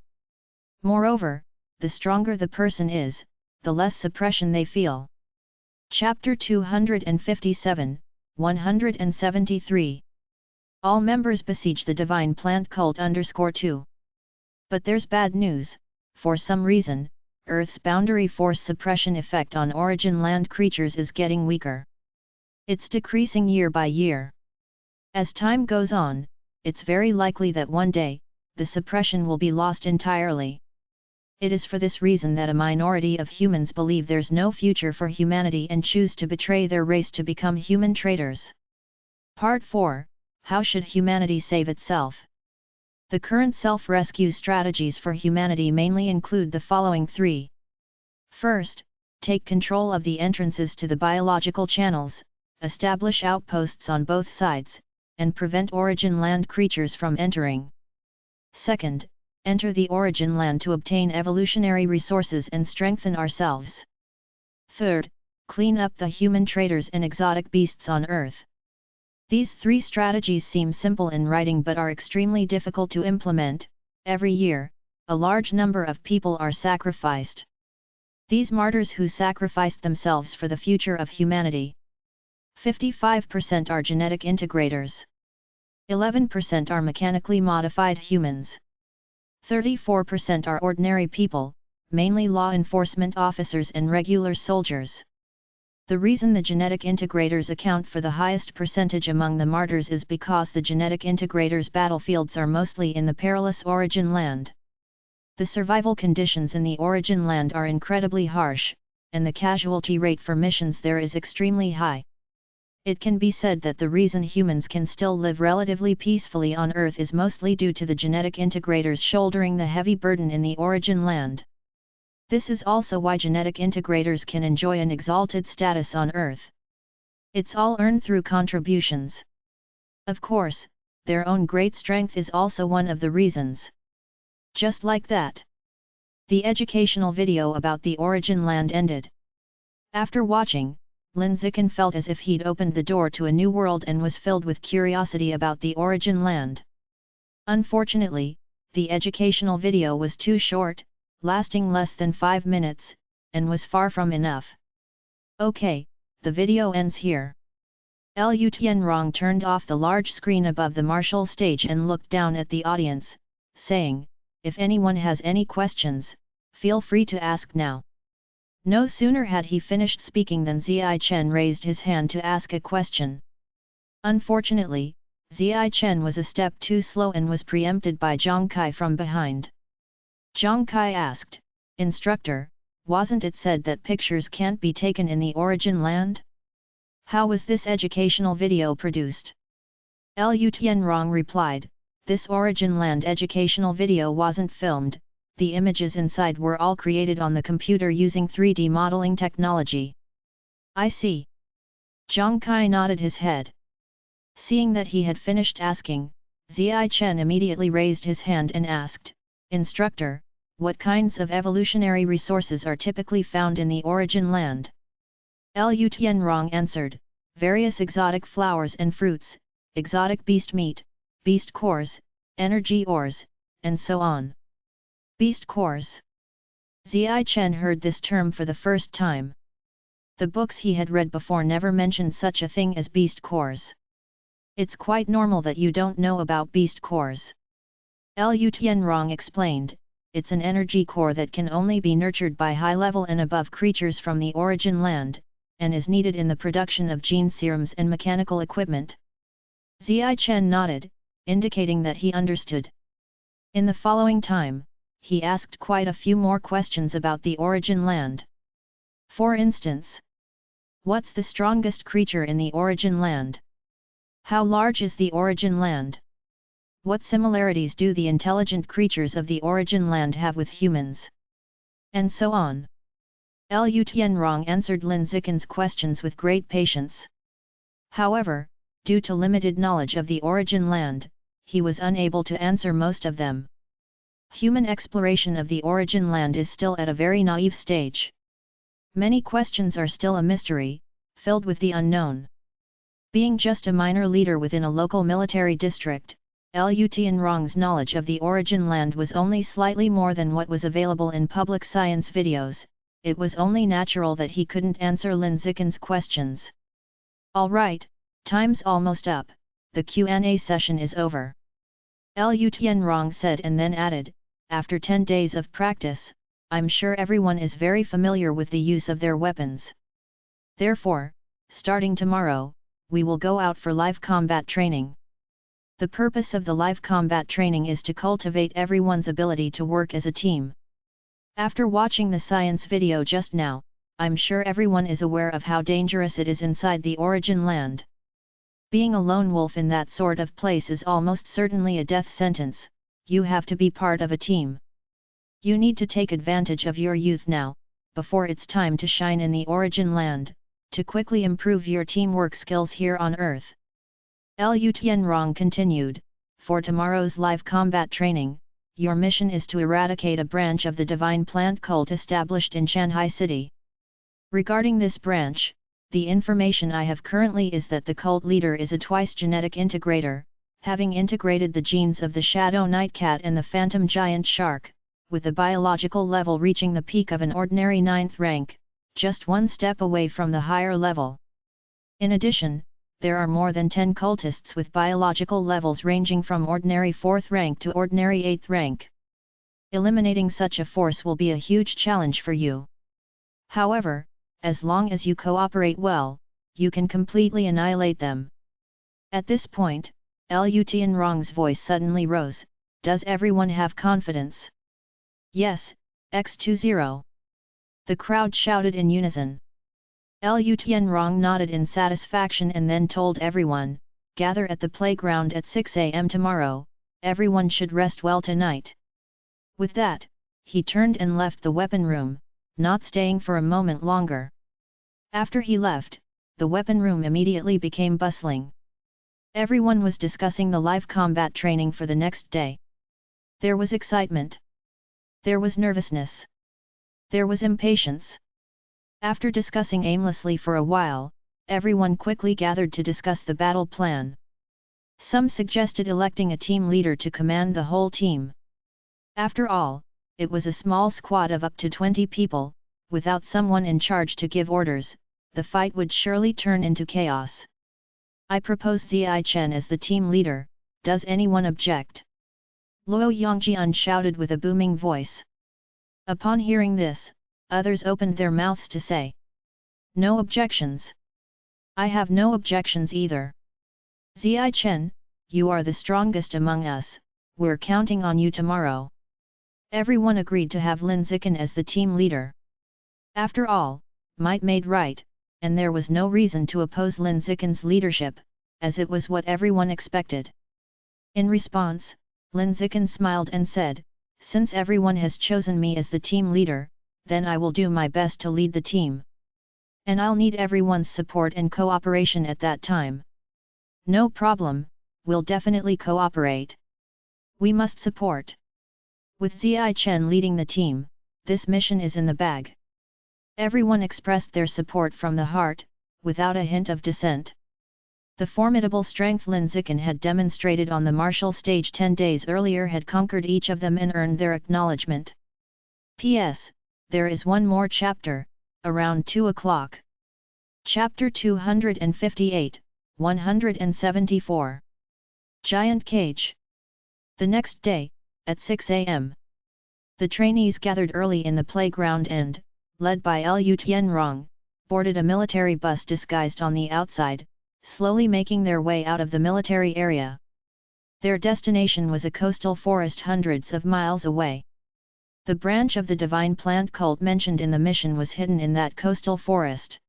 Moreover, the stronger the person is, the less suppression they feel. Chapter 257, 173. All members besiege the divine plant cult _2. But there's bad news. For some reason, Earth's boundary force suppression effect on origin land creatures is getting weaker. It's decreasing year by year. As time goes on, it's very likely that one day, the suppression will be lost entirely. It is for this reason that a minority of humans believe there's no future for humanity and choose to betray their race to become human traitors. Part 4, How should humanity save itself? The current self-rescue strategies for humanity mainly include the following 3. First, take control of the entrances to the biological channels, establish outposts on both sides, and prevent origin land creatures from entering. Second, enter the origin land to obtain evolutionary resources and strengthen ourselves. Third, clean up the human traitors and exotic beasts on Earth. These 3 strategies seem simple in writing but are extremely difficult to implement. Every year, a large number of people are sacrificed. These martyrs who sacrificed themselves for the future of humanity. 55% are genetic integrators. 11% are mechanically modified humans. 34% are ordinary people, mainly law enforcement officers and regular soldiers. The reason the genetic integrators account for the highest percentage among the martyrs is because the genetic integrators' battlefields are mostly in the perilous origin land. The survival conditions in the origin land are incredibly harsh, and the casualty rate for missions there is extremely high. It can be said that the reason humans can still live relatively peacefully on Earth is mostly due to the genetic integrators shouldering the heavy burden in the origin land. This is also why genetic integrators can enjoy an exalted status on Earth. It's all earned through contributions. Of course, their own great strength is also one of the reasons. Just like that. The educational video about the origin land ended. After watching, Linziken felt as if he'd opened the door to a new world and was filled with curiosity about the origin land. Unfortunately, the educational video was too short, lasting less than 5 minutes, and was far from enough. Okay, the video ends here. Liu Tianrong turned off the large screen above the martial stage and looked down at the audience, saying, "If anyone has any questions, feel free to ask now." No sooner had he finished speaking than Ziyi Chen raised his hand to ask a question. Unfortunately, Ziyi Chen was a step too slow and was preempted by Zhang Kai from behind. Zhang Kai asked, "Instructor, wasn't it said that pictures can't be taken in the origin land? How was this educational video produced?" Liu Tianrong replied, "This origin land educational video wasn't filmed, the images inside were all created on the computer using 3D modeling technology." "I see." Zhang Kai nodded his head. Seeing that he had finished asking, Ziyi Chen immediately raised his hand and asked, "Instructor, what kinds of evolutionary resources are typically found in the origin land?" Liu Tianrong answered, "Various exotic flowers and fruits, exotic beast meat, beast cores, energy ores, and so on." Beast cores. Ziyi Chen heard this term for the first time. The books he had read before never mentioned such a thing as beast cores. "It's quite normal that you don't know about beast cores." Liu Tianrong explained, "It's an energy core that can only be nurtured by high-level and above creatures from the origin land, and is needed in the production of gene serums and mechanical equipment." Ziyi Chen nodded, indicating that he understood. In the following time, he asked quite a few more questions about the origin land. For instance, what's the strongest creature in the origin land? How large is the origin land? What similarities do the intelligent creatures of the origin land have with humans? And so on. Liu Tianrong answered Lin Zikin's questions with great patience. However, due to limited knowledge of the origin land, he was unable to answer most of them. Human exploration of the origin land is still at a very naive stage. Many questions are still a mystery, filled with the unknown. Being just a minor leader within a local military district, Liu Tianrong's knowledge of the origin land was only slightly more than what was available in public science videos. It was only natural that he couldn't answer Lin Zikin's questions. "Alright, time's almost up, the Q&A session is over," Liu Tianrong said and then added, "After 10 days of practice, I'm sure everyone is very familiar with the use of their weapons. Therefore, starting tomorrow, we will go out for live combat training. The purpose of the live combat training is to cultivate everyone's ability to work as a team." After watching the science video just now, I'm sure everyone is aware of how dangerous it is inside the origin land. Being a lone wolf in that sort of place is almost certainly a death sentence. You have to be part of a team. You need to take advantage of your youth now, before it's time to shine in the origin land, to quickly improve your teamwork skills here on Earth. Liu Tianrong continued, "For tomorrow's live combat training, your mission is to eradicate a branch of the divine plant cult established in Shanghai City. Regarding this branch, the information I have currently is that the cult leader is a twice genetic integrator, having integrated the genes of the Shadow Nightcat and the Phantom Giant Shark, with the biological level reaching the peak of an ordinary 9th rank, just one step away from the higher level. In addition, there are more than 10 cultists with biological levels ranging from ordinary 4th rank to ordinary 8th rank. Eliminating such a force will be a huge challenge for you. However, as long as you cooperate well, you can completely annihilate them." At this point, Liu Tianrong's voice suddenly rose, "Does everyone have confidence?" "Yes, X20. The crowd shouted in unison. Liu Tianrong nodded in satisfaction and then told everyone, "Gather at the playground at 6 am tomorrow, everyone should rest well tonight." With that, he turned and left the weapon room, not staying for a moment longer. After he left, the weapon room immediately became bustling. Everyone was discussing the live combat training for the next day. There was excitement. There was nervousness. There was impatience. After discussing aimlessly for a while, everyone quickly gathered to discuss the battle plan. Some suggested electing a team leader to command the whole team. After all, it was a small squad of up to 20 people, without someone in charge to give orders, the fight would surely turn into chaos. I propose Ziyi Chen as the team leader, does anyone object? Luo Yongjian shouted with a booming voice. Upon hearing this, others opened their mouths to say. No objections. I have no objections either. Ziyi Chen, you are the strongest among us, we're counting on you tomorrow. Everyone agreed to have Lin Zikin as the team leader. After all, might made right, and there was no reason to oppose Lin Zikin's leadership, as it was what everyone expected. In response, Lin Zikin smiled and said, since everyone has chosen me as the team leader, then I will do my best to lead the team. And I'll need everyone's support and cooperation at that time. No problem, we'll definitely cooperate. We must support. With Ziyi Chen leading the team, this mission is in the bag. Everyone expressed their support from the heart, without a hint of dissent. The formidable strength Lin Zikin had demonstrated on the martial stage 10 days earlier had conquered each of them and earned their acknowledgement. P.S. There is one more chapter, around 2 o'clock. Chapter 258, 174. Giant Cage. The next day, at 6 a.m. the trainees gathered early in the playground and, led by Lu Tianrong, boarded a military bus disguised on the outside, slowly making their way out of the military area. Their destination was a coastal forest hundreds of miles away. The branch of the divine plant cult mentioned in the mission was hidden in that coastal forest.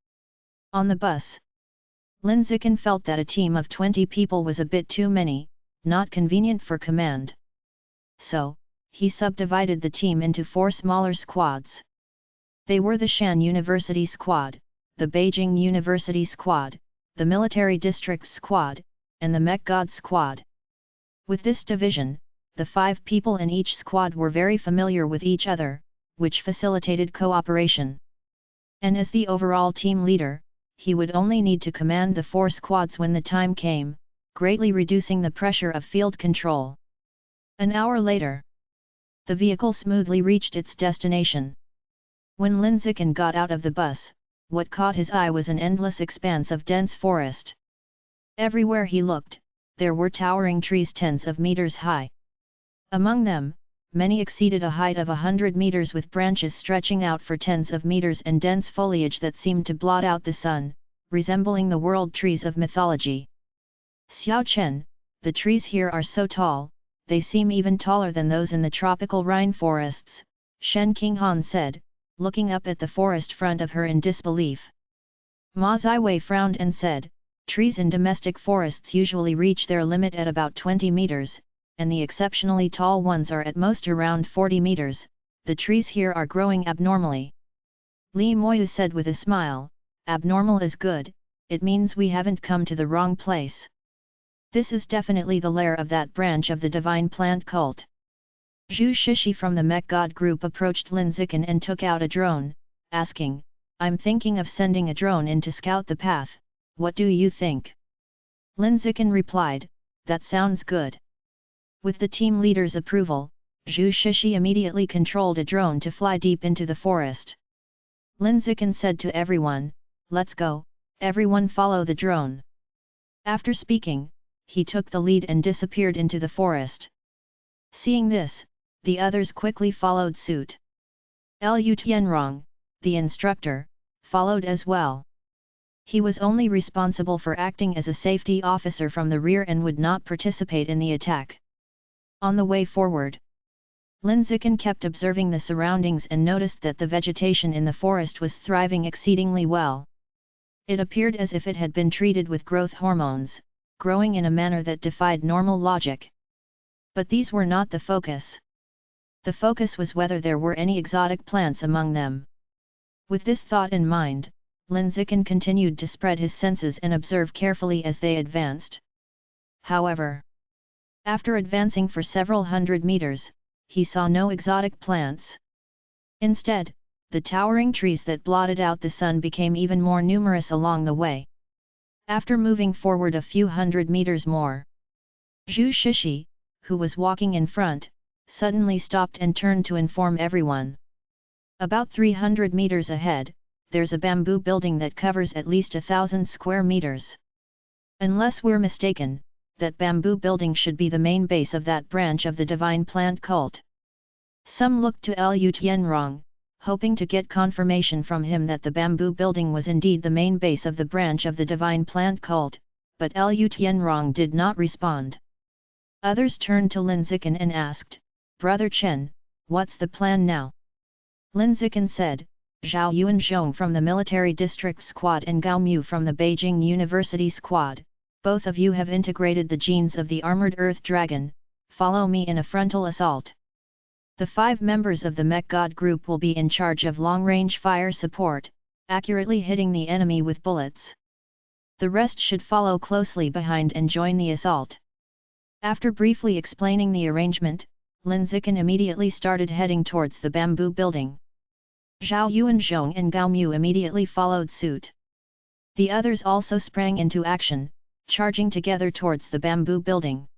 On the bus, Lin Zikin felt that a team of 20 people was a bit too many, not convenient for command. So, he subdivided the team into 4 smaller squads. They were the Shan University Squad, the Beijing University Squad, the Military District Squad, and the Mech God Squad. With this division, the 5 people in each squad were very familiar with each other, which facilitated cooperation. And as the overall team leader, he would only need to command the 4 squads when the time came, greatly reducing the pressure of field control. An hour later, the vehicle smoothly reached its destination. When Lin Zikin got out of the bus, what caught his eye was an endless expanse of dense forest. Everywhere he looked, there were towering trees tens of meters high. Among them, many exceeded a height of 100 meters with branches stretching out for tens of meters and dense foliage that seemed to blot out the sun, resembling the world trees of mythology. Xiao Chen, the trees here are so tall, they seem even taller than those in the tropical rainforests, Shen Qinghan said, looking up at the forest front of her in disbelief. Ma Ziwei frowned and said, trees in domestic forests usually reach their limit at about 20 meters, and the exceptionally tall ones are at most around 40 meters, the trees here are growing abnormally. Li Moyu said with a smile, abnormal is good, it means we haven't come to the wrong place. This is definitely the lair of that branch of the divine plant cult. Zhu Shishi from the Mech God group approached Lin Zikin and took out a drone, asking, I'm thinking of sending a drone in to scout the path, what do you think? Lin Zikin replied, that sounds good. With the team leader's approval, Zhu Shishi immediately controlled a drone to fly deep into the forest. Lin Zikin said to everyone, let's go, everyone follow the drone. After speaking, he took the lead and disappeared into the forest. Seeing this, the others quickly followed suit. Lu Tianrong, the instructor, followed as well. He was only responsible for acting as a safety officer from the rear and would not participate in the attack. On the way forward, Lin Zikin kept observing the surroundings and noticed that the vegetation in the forest was thriving exceedingly well. It appeared as if it had been treated with growth hormones, growing in a manner that defied normal logic. But these were not the focus. The focus was whether there were any exotic plants among them. With this thought in mind, Lin Zikin continued to spread his senses and observe carefully as they advanced. However, after advancing for several hundred meters, he saw no exotic plants. Instead, the towering trees that blotted out the sun became even more numerous along the way. After moving forward a few hundred meters more, Zhu Shishi, who was walking in front, suddenly stopped and turned to inform everyone. About 300 meters ahead, there's a bamboo building that covers at least 1,000 square meters. Unless we're mistaken, that bamboo building should be the main base of that branch of the divine plant cult. Some looked to Liu Tianrong, hoping to get confirmation from him that the bamboo building was indeed the main base of the branch of the divine plant cult, but Liu Tianrong did not respond. Others turned to Lin Zikan and asked, "Brother Chen, what's the plan now?" Lin Zikan said, "Zhao Yuanzhong from the military district squad and Gao Mu from the Beijing University squad, both of you have integrated the genes of the armored earth dragon, follow me in a frontal assault. The 5 members of the Mech God group will be in charge of long-range fire support, accurately hitting the enemy with bullets. The rest should follow closely behind and join the assault." After briefly explaining the arrangement, Lin Zikan immediately started heading towards the bamboo building. Zhao Yuanzhong and Gao Mu immediately followed suit. The others also sprang into action, charging together towards the bamboo building.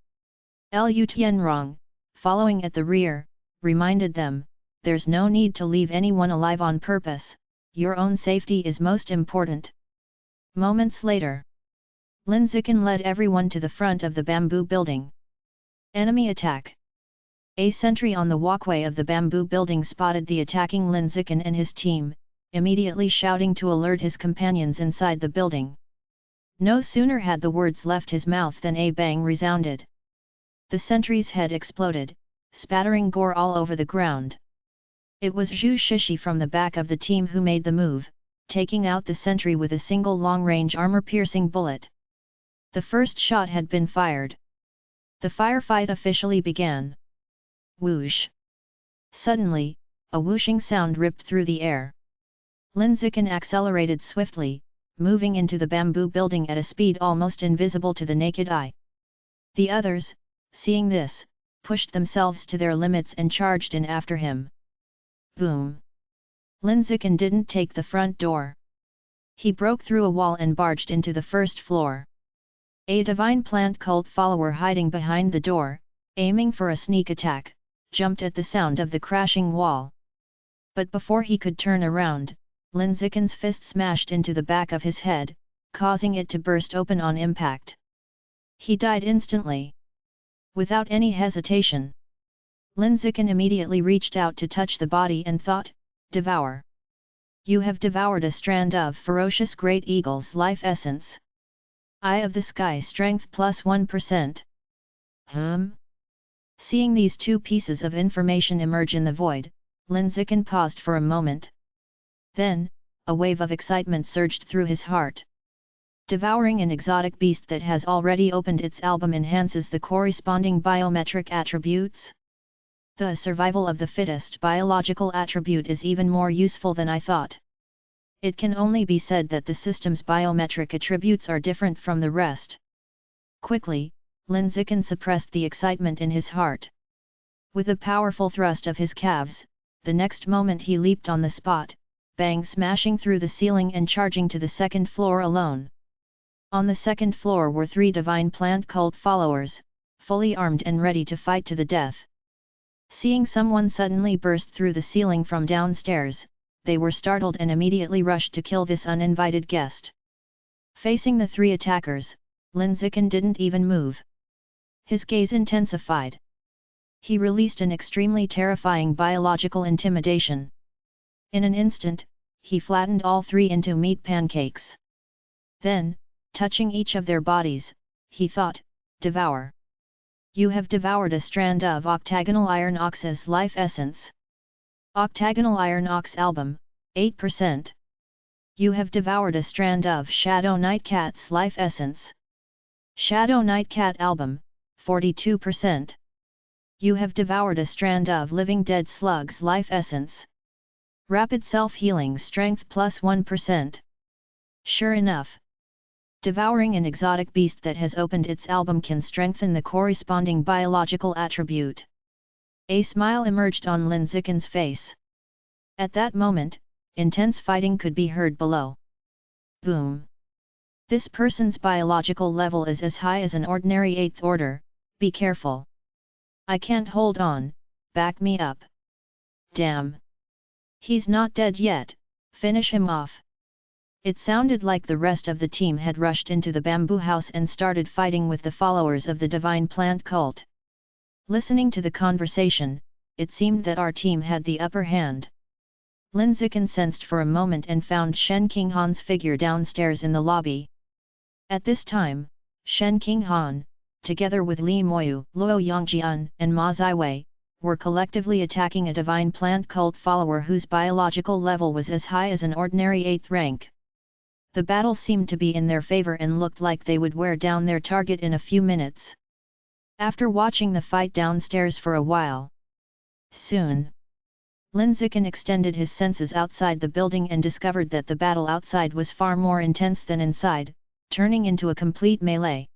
Liu Tianrong, following at the rear, reminded them, "There's no need to leave anyone alive on purpose, your own safety is most important." Moments later, Lin Zikan led everyone to the front of the bamboo building. Enemy attack. A sentry on the walkway of the bamboo building spotted the attacking Lin Zikan and his team, immediately shouting to alert his companions inside the building. No sooner had the words left his mouth than a bang resounded. The sentry's head exploded, spattering gore all over the ground. It was Zhu Shishi from the back of the team who made the move, taking out the sentry with a single long-range armor-piercing bullet. The first shot had been fired. The firefight officially began. Whoosh! Suddenly, a whooshing sound ripped through the air. Lin Zikan accelerated swiftly, moving into the bamboo building at a speed almost invisible to the naked eye. The others, seeing this, pushed themselves to their limits and charged in after him. Boom! Lin Zikan didn't take the front door. He broke through a wall and barged into the first floor. A divine plant cult follower hiding behind the door, aiming for a sneak attack, jumped at the sound of the crashing wall. But before he could turn around, Lin Zikan's fist smashed into the back of his head, causing it to burst open on impact. He died instantly. Without any hesitation, Lin Zikan immediately reached out to touch the body and thought, "Devour. You have devoured a strand of ferocious great eagle's life essence. Eye of the sky strength plus 1%. Seeing these 2 pieces of information emerge in the void, Lin Zikan paused for a moment. Then, a wave of excitement surged through his heart. Devouring an exotic beast that has already opened its album enhances the corresponding biometric attributes? The survival of the fittest biological attribute is even more useful than I thought. It can only be said that the system's biometric attributes are different from the rest." Quickly, Lin Zikan suppressed the excitement in his heart. With a powerful thrust of his calves, the next moment he leaped on the spot, bang smashing through the ceiling and charging to the second floor alone. On the second floor were 3 divine plant cult followers, fully armed and ready to fight to the death. Seeing someone suddenly burst through the ceiling from downstairs, they were startled and immediately rushed to kill this uninvited guest. Facing the 3 attackers, Lin Zikan didn't even move. His gaze intensified. He released an extremely terrifying biological intimidation. In an instant, he flattened all 3 into meat pancakes. Then, touching each of their bodies, he thought, "Devour. You have devoured a strand of octagonal iron ox's life essence. Octagonal iron ox album, 8%. You have devoured a strand of Shadow Nightcat's life essence. Shadow Nightcat album, 42%. You have devoured a strand of Living Dead Slug's life essence. Rapid self-healing strength plus 1%. Sure enough, devouring an exotic beast that has opened its album can strengthen the corresponding biological attribute." A smile emerged on Lin Zikan's face. At that moment, intense fighting could be heard below. Boom! This person's biological level is as high as an ordinary 8th order, be careful. I can't hold on, back me up. Damn! He's not dead yet, finish him off. It sounded like the rest of the team had rushed into the bamboo house and started fighting with the followers of the divine plant cult. Listening to the conversation, it seemed that our team had the upper hand. Lin Zikan sensed for a moment and found Shen Qinghan's figure downstairs in the lobby. At this time, Shen Qinghan, together with Li Moyu, Luo Yongjian and Ma Ziwei, were collectively attacking a divine plant cult follower whose biological level was as high as an ordinary 8th rank. The battle seemed to be in their favor and looked like they would wear down their target in a few minutes. After watching the fight downstairs for a while, soon, Lin Zikan extended his senses outside the building and discovered that the battle outside was far more intense than inside, turning into a complete melee.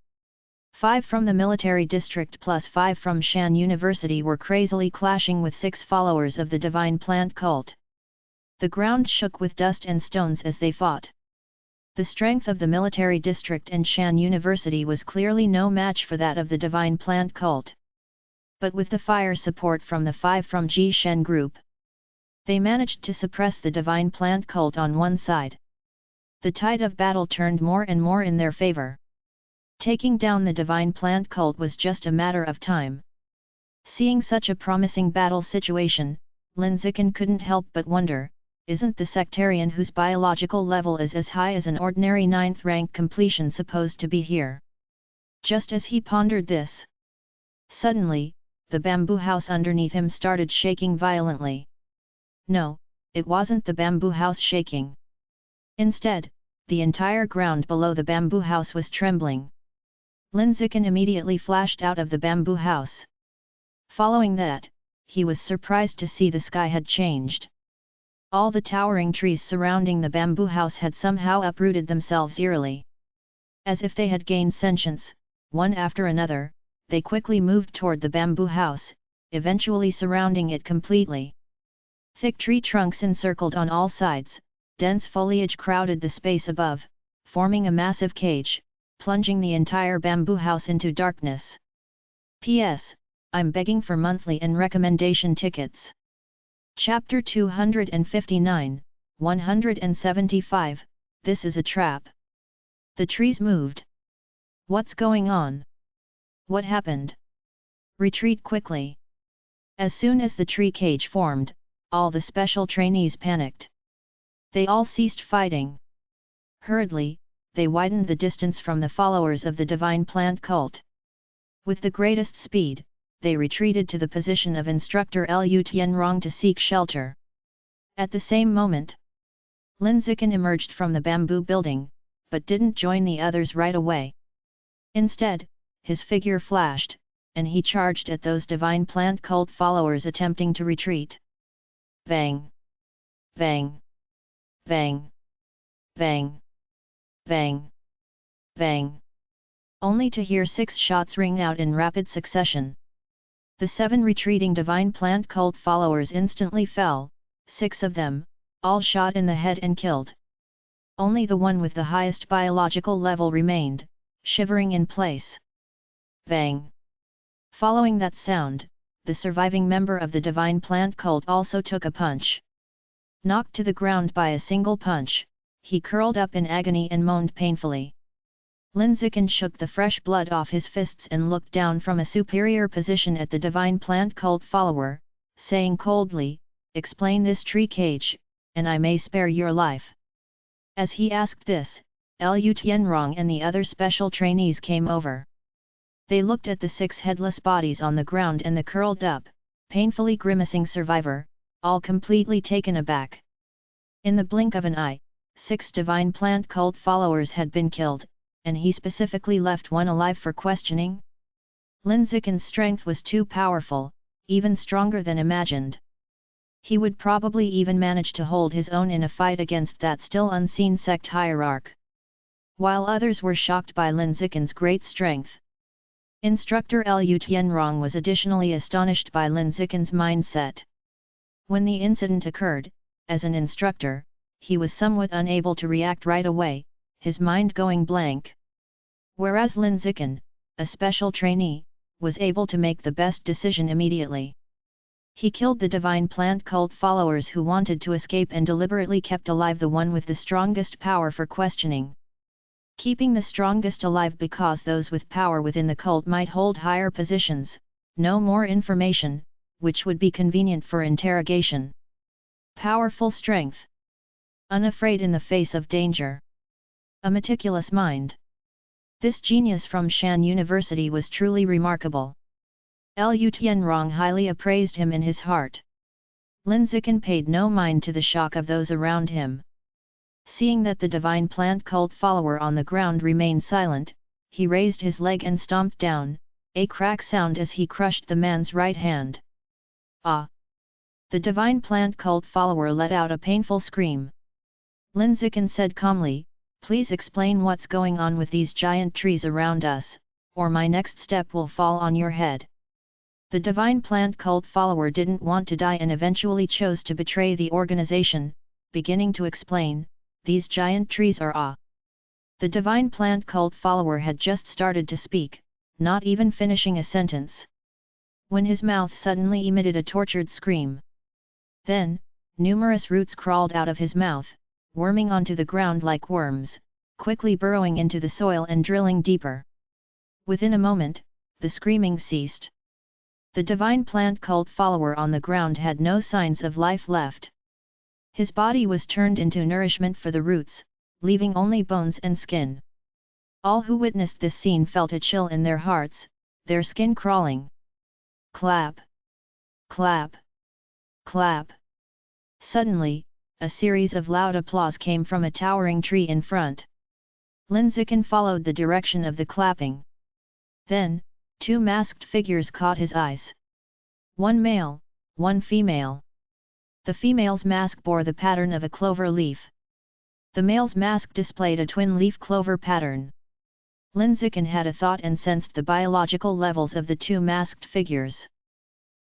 5 from the military district plus 5 from Shan University were crazily clashing with 6 followers of the divine plant cult. The ground shook with dust and stones as they fought. The strength of the military district and Shan University was clearly no match for that of the divine plant cult. But with the fire support from the 5 from Ji Shen group, they managed to suppress the divine plant cult on one side. The tide of battle turned more and more in their favor. Taking down the divine plant cult was just a matter of time. Seeing such a promising battle situation, Lin Zikan couldn't help but wonder, isn't the sectarian whose biological level is as high as an ordinary 9th rank completion supposed to be here? Just as he pondered this, suddenly, the bamboo house underneath him started shaking violently. No, it wasn't the bamboo house shaking. Instead, the entire ground below the bamboo house was trembling. Lin Zikan immediately flashed out of the bamboo house. Following that, he was surprised to see the sky had changed. All the towering trees surrounding the bamboo house had somehow uprooted themselves eerily. As if they had gained sentience, one after another, they quickly moved toward the bamboo house, eventually surrounding it completely. Thick tree trunks encircled on all sides, dense foliage crowded the space above, forming a massive cage, plunging the entire bamboo house into darkness. P.S. I'm begging for monthly and recommendation tickets. Chapter 259, 175, This is a trap. The trees moved. What's going on? What happened? Retreat quickly. As soon as the tree cage formed, all the special trainees panicked. They all ceased fighting. Hurriedly, they widened the distance from the followers of the divine plant cult. With the greatest speed, they retreated to the position of instructor Lu Tianrong to seek shelter. At the same moment, Lin Zikan emerged from the bamboo building, but didn't join the others right away. Instead, his figure flashed, and he charged at those divine plant cult followers attempting to retreat. Bang! Bang! Bang! Bang! Bang! Bang! Only to hear 6 shots ring out in rapid succession. The 7 retreating divine plant cult followers instantly fell, 6 of them, all shot in the head and killed. Only the one with the highest biological level remained, shivering in place. Bang! Following that sound, the surviving member of the divine plant cult also took a punch. Knocked to the ground by a single punch, he curled up in agony and moaned painfully. Lin Zikan shook the fresh blood off his fists and looked down from a superior position at the divine plant cult follower, saying coldly, "Explain this tree cage, and I may spare your life." As he asked this, Lu Tianrong and the other special trainees came over. They looked at the 6 headless bodies on the ground and the curled up, painfully grimacing survivor, all completely taken aback. In the blink of an eye, 6 divine plant cult followers had been killed, and he specifically left one alive for questioning? Lin Zikan's strength was too powerful, even stronger than imagined. He would probably even manage to hold his own in a fight against that still unseen sect hierarch. While others were shocked by Lin Zikan's great strength. Instructor Lu Tianrong was additionally astonished by Lin Zikan's mindset. When the incident occurred, as an instructor, he was somewhat unable to react right away, his mind going blank. Whereas Lin Zikan, a special trainee, was able to make the best decision immediately. He killed the divine plant cult followers who wanted to escape and deliberately kept alive the one with the strongest power for questioning. Keeping the strongest alive because those with power within the cult might hold higher positions, know more information, which would be convenient for interrogation. Powerful strength. Unafraid in the face of danger. A meticulous mind. This genius from Shan University was truly remarkable. Liu Tianrong highly appraised him in his heart. Lin Zikan paid no mind to the shock of those around him. Seeing that the divine plant cult follower on the ground remained silent, he raised his leg and stomped down, a crack sound as he crushed the man's right hand. Ah! The divine plant cult follower let out a painful scream. Lin Zikan said calmly, "Please explain what's going on with these giant trees around us, or my next step will fall on your head." The divine plant cult follower didn't want to die and eventually chose to betray the organization, beginning to explain, "These giant trees are ah." The divine plant cult follower had just started to speak, not even finishing a sentence, when his mouth suddenly emitted a tortured scream. Then, numerous roots crawled out of his mouth, worming onto the ground like worms, quickly burrowing into the soil and drilling deeper. Within a moment, the screaming ceased. The divine plant cult follower on the ground had no signs of life left. His body was turned into nourishment for the roots, leaving only bones and skin. All who witnessed this scene felt a chill in their hearts, their skin crawling. Clap! Clap! Clap! Suddenly, a series of loud applause came from a towering tree in front. Lin Zikan followed the direction of the clapping. Then, two masked figures caught his eyes. One male, one female. The female's mask bore the pattern of a clover leaf. The male's mask displayed a twin-leaf clover pattern. Lin Zikan had a thought and sensed the biological levels of the two masked figures.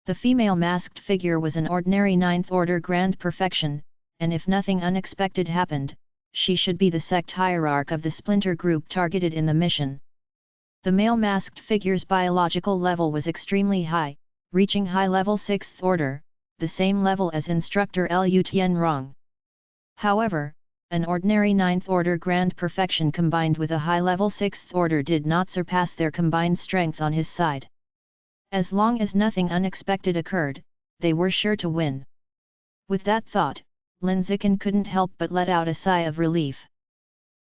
The female masked figure was an ordinary 9th order grand perfection, and if nothing unexpected happened, she should be the sect hierarch of the splinter group targeted in the mission. The male masked figure's biological level was extremely high, reaching high level 6th order, the same level as instructor Liu Tianrong. However, an ordinary 9th order grand perfection combined with a high level 6th order did not surpass their combined strength on his side. As long as nothing unexpected occurred, they were sure to win. With that thought, Lin Zikan couldn't help but let out a sigh of relief.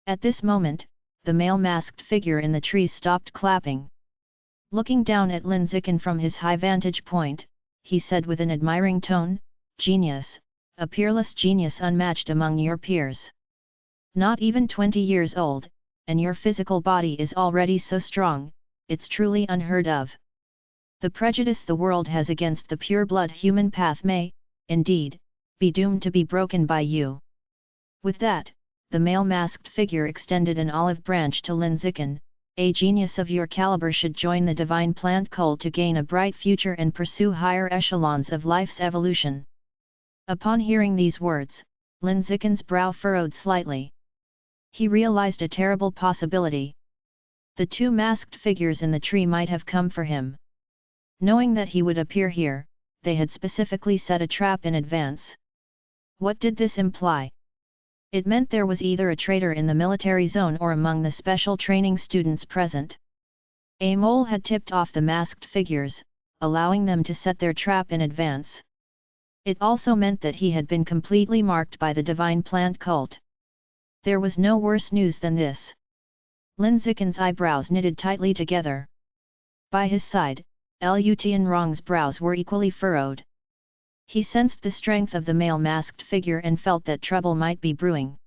At this moment, the male masked figure in the trees stopped clapping. Looking down at Lin Zikan from his high vantage point, he said with an admiring tone, "Genius, a peerless genius unmatched among your peers. Not even 20 years old, and your physical body is already so strong, it's truly unheard of. The prejudice the world has against the pure-blood human path may, indeed, be doomed to be broken by you." With that, the male masked figure extended an olive branch to Lin Zikan. "A genius of your caliber should join the divine plant cult to gain a bright future and pursue higher echelons of life's evolution." Upon hearing these words, Lin Zikan's brow furrowed slightly. He realized a terrible possibility. The two masked figures in the tree might have come for him. Knowing that he would appear here, they had specifically set a trap in advance. What did this imply? It meant there was either a traitor in the military zone or among the special training students present. A mole had tipped off the masked figures, allowing them to set their trap in advance. It also meant that he had been completely marked by the divine plant cult. There was no worse news than this. Lin Zikan's eyebrows knitted tightly together. By his side, Liu Tianrong's brows were equally furrowed. He sensed the strength of the male masked figure and felt that trouble might be brewing.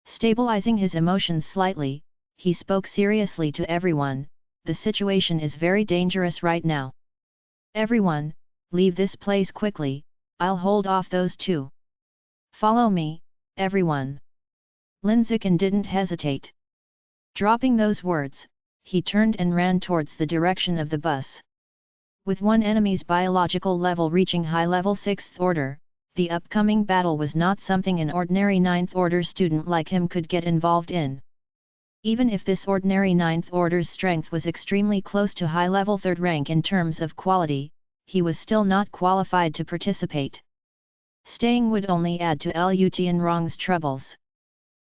Stabilizing his emotions slightly, he spoke seriously to everyone, "The situation is very dangerous right now. Everyone, leave this place quickly, I'll hold off those two. Follow me, everyone." Lin Zikan didn't hesitate. Dropping those words, he turned and ran towards the direction of the bus. With one enemy's biological level reaching high level 6th order, the upcoming battle was not something an ordinary 9th order student like him could get involved in. Even if this ordinary 9th order's strength was extremely close to high level 3rd rank in terms of quality, he was still not qualified to participate. Staying would only add to Liu Tianrong's troubles.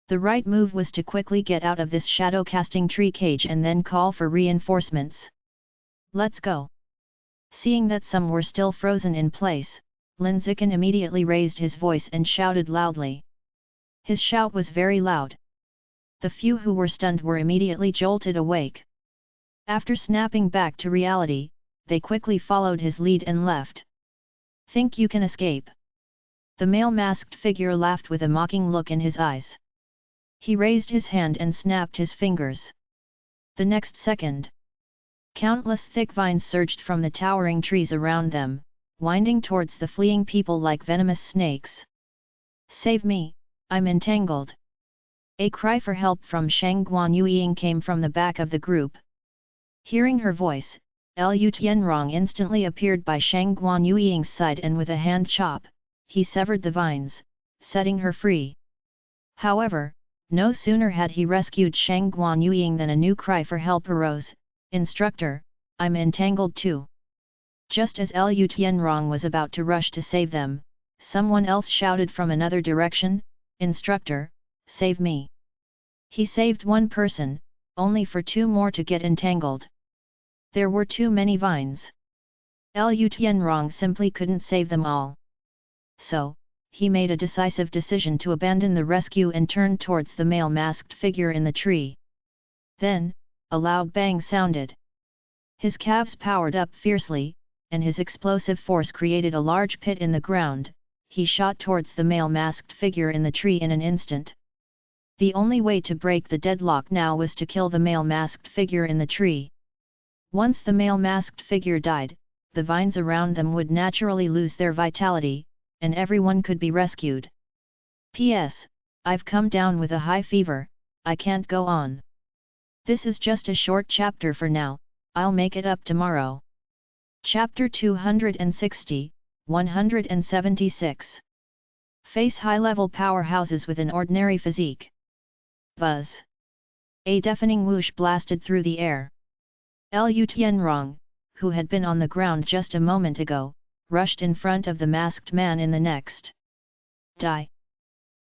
The right move was to quickly get out of this shadow-casting tree cage and then call for reinforcements. Let's go. Seeing that some were still frozen in place, Lin Zikan immediately raised his voice and shouted loudly. His shout was very loud. The few who were stunned were immediately jolted awake. After snapping back to reality, they quickly followed his lead and left. Think you can escape? The male masked figure laughed with a mocking look in his eyes. He raised his hand and snapped his fingers. The next second, countless thick vines surged from the towering trees around them, winding towards the fleeing people like venomous snakes. Save me, I'm entangled. A cry for help from Shang Guanyueying came from the back of the group. Hearing her voice, Liu Tianrong instantly appeared by Shang Guanyueying's side and with a hand chop, he severed the vines, setting her free. However, no sooner had he rescued Shang Guanyueying than a new cry for help arose, Instructor, I'm entangled too. Just as Liu Tianrong was about to rush to save them, someone else shouted from another direction, Instructor, save me. He saved one person, only for two more to get entangled. There were too many vines. Liu Tianrong simply couldn't save them all. So, he made a decisive decision to abandon the rescue and turn towards the male masked figure in the tree. Then, a loud bang sounded. His calves powered up fiercely, and his explosive force created a large pit in the ground. He shot towards the male masked figure in the tree in an instant. The only way to break the deadlock now was to kill the male masked figure in the tree. Once the male masked figure died, the vines around them would naturally lose their vitality, and everyone could be rescued. P.S. I've come down with a high fever, I can't go on. This is just a short chapter for now, I'll make it up tomorrow. Chapter 260, 176. Face high-level powerhouses with an ordinary physique. Buzz. A deafening whoosh blasted through the air. Liu Tianrong, who had been on the ground just a moment ago, rushed in front of the masked man in the next. Die.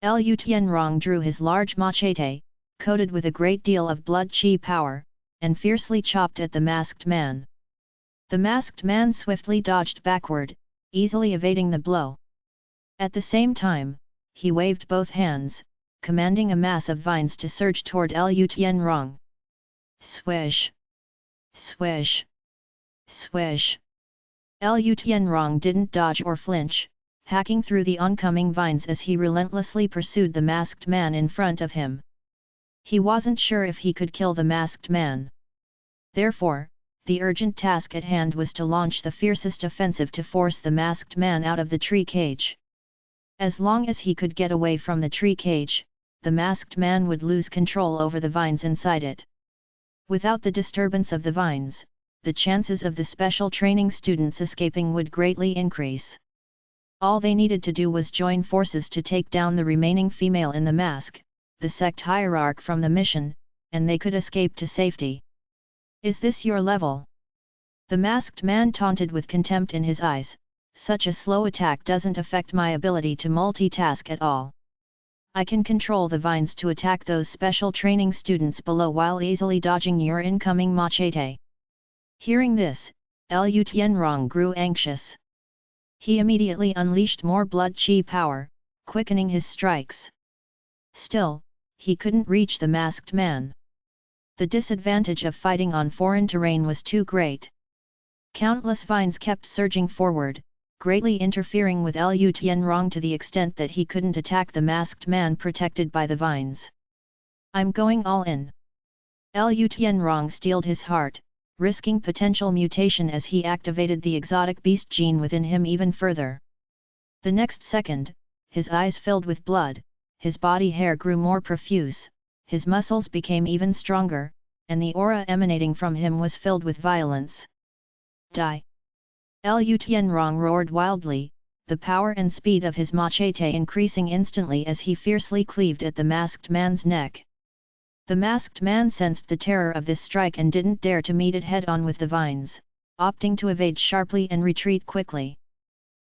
Liu Tianrong drew his large machete, coated with a great deal of blood chi power, and fiercely chopped at the masked man. The masked man swiftly dodged backward, easily evading the blow. At the same time, he waved both hands, commanding a mass of vines to surge toward Liu Tianrong. Swish! Swish! Swish! Liu Tianrong didn't dodge or flinch, hacking through the oncoming vines as he relentlessly pursued the masked man in front of him. He wasn't sure if he could kill the masked man. Therefore, the urgent task at hand was to launch the fiercest offensive to force the masked man out of the tree cage. As long as he could get away from the tree cage, the masked man would lose control over the vines inside it. Without the disturbance of the vines, the chances of the special training students escaping would greatly increase. All they needed to do was join forces to take down the remaining female in the mask, the sect hierarch from the mission, and they could escape to safety. Is this your level? The masked man taunted with contempt in his eyes. Such a slow attack doesn't affect my ability to multitask at all. I can control the vines to attack those special training students below while easily dodging your incoming machete. Hearing this, Liu Tianrong grew anxious. He immediately unleashed more blood chi power, quickening his strikes. Still, he couldn't reach the masked man. The disadvantage of fighting on foreign terrain was too great. Countless vines kept surging forward, greatly interfering with Liu Tianrong to the extent that he couldn't attack the masked man protected by the vines. I'm going all in. Liu Tianrong steeled his heart, risking potential mutation as he activated the exotic beast gene within him even further. The next second, his eyes filled with blood, his body hair grew more profuse, his muscles became even stronger, and the aura emanating from him was filled with violence. Die! Liu Tianrong roared wildly, the power and speed of his machete increasing instantly as he fiercely cleaved at the masked man's neck. The masked man sensed the terror of this strike and didn't dare to meet it head-on with the vines, opting to evade sharply and retreat quickly.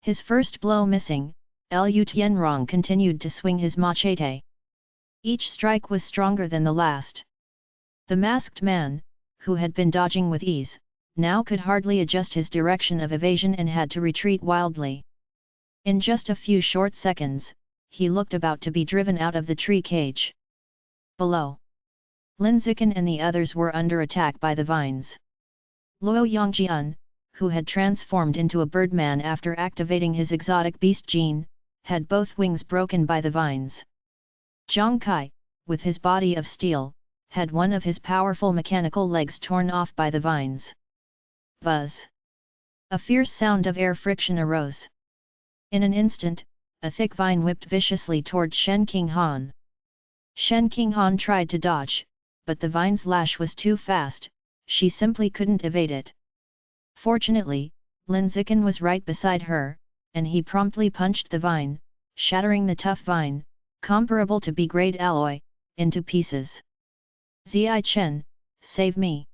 His first blow missing, Liu Tianrong continued to swing his machete. Each strike was stronger than the last. The masked man, who had been dodging with ease, now could hardly adjust his direction of evasion and had to retreat wildly. In just a few short seconds, he looked about to be driven out of the tree cage. Below, Lin Zikan and the others were under attack by the vines. Luo Yongjian, who had transformed into a birdman after activating his exotic beast gene, had both wings broken by the vines. Zhang Kai, with his body of steel, had one of his powerful mechanical legs torn off by the vines. Buzz! A fierce sound of air friction arose. In an instant, a thick vine whipped viciously toward Shen Qinghan. Shen Qinghan tried to dodge, but the vine's lash was too fast, she simply couldn't evade it. Fortunately, Lin Zikan was right beside her, and he promptly punched the vine, shattering the tough vine, comparable to B-grade alloy, into pieces. Ziai Chen, save me!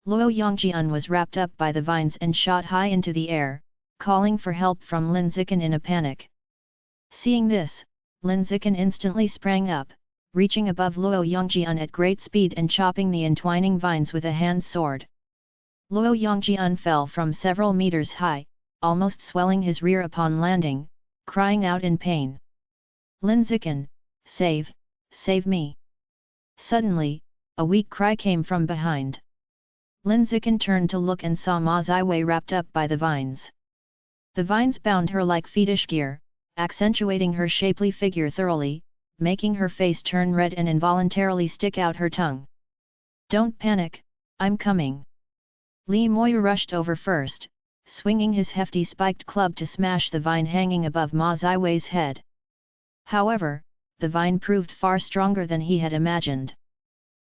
Luo Yongjian was wrapped up by the vines and shot high into the air, calling for help from Lin Zikan in a panic. Seeing this, Lin Zikan instantly sprang up, reaching above Luo Yongjian at great speed and chopping the entwining vines with a hand sword. Luo Yongjian fell from several meters high, almost swelling his rear upon landing, crying out in pain. Lin Zikan, save me! Suddenly, a weak cry came from behind. Lin Zikan turned to look and saw Ma Ziwei wrapped up by the vines. The vines bound her like fetish gear, accentuating her shapely figure thoroughly, making her face turn red and involuntarily stick out her tongue. Don't panic, I'm coming! Li Moyu rushed over first, swinging his hefty spiked club to smash the vine hanging above Ma Ziwei's head. However, the vine proved far stronger than he had imagined.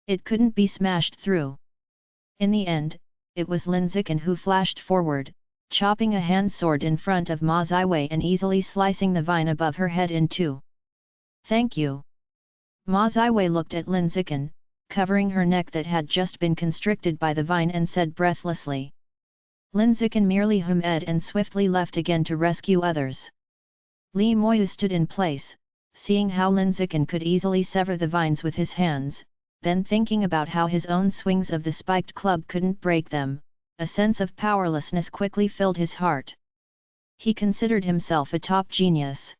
It couldn't be smashed through. In the end, it was Lin Zikan who flashed forward, chopping a hand sword in front of Ma Ziwei and easily slicing the vine above her head in two. Thank you! Ma Ziwei looked at Lin Zikan, covering her neck that had just been constricted by the vine, and said breathlessly. Lin Zikan merely hummed and swiftly left again to rescue others. Li Moyu stood in place, seeing how Lin Zikan could easily sever the vines with his hands, then thinking about how his own swings of the spiked club couldn't break them, a sense of powerlessness quickly filled his heart. He considered himself a top genius.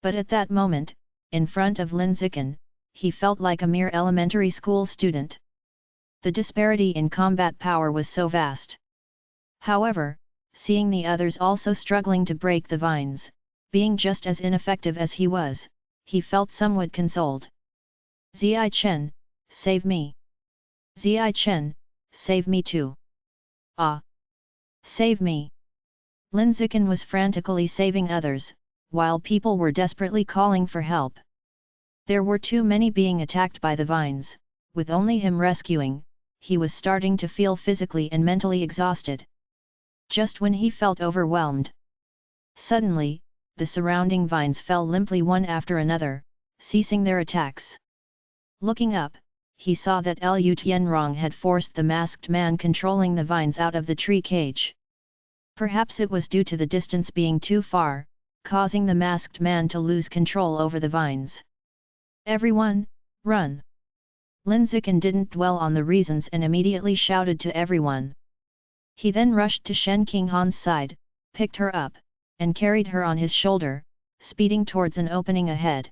But at that moment, in front of Lin Zikan, he felt like a mere elementary school student. The disparity in combat power was so vast. However, seeing the others also struggling to break the vines, being just as ineffective as he was, he felt somewhat consoled. Ziai Chen, save me! Ziai Chen, save me too! Ah! Save me! Lin Zikan was frantically saving others, while people were desperately calling for help. There were too many being attacked by the vines, with only him rescuing, he was starting to feel physically and mentally exhausted. Just when he felt overwhelmed, suddenly, the surrounding vines fell limply one after another, ceasing their attacks. Looking up, he saw that Liu Tianrong had forced the masked man controlling the vines out of the tree cage. Perhaps it was due to the distance being too far, causing the masked man to lose control over the vines. Everyone, run! Lin Zikan didn't dwell on the reasons and immediately shouted to everyone. He then rushed to Shen Qinghan's side, picked her up, and carried her on his shoulder, speeding towards an opening ahead.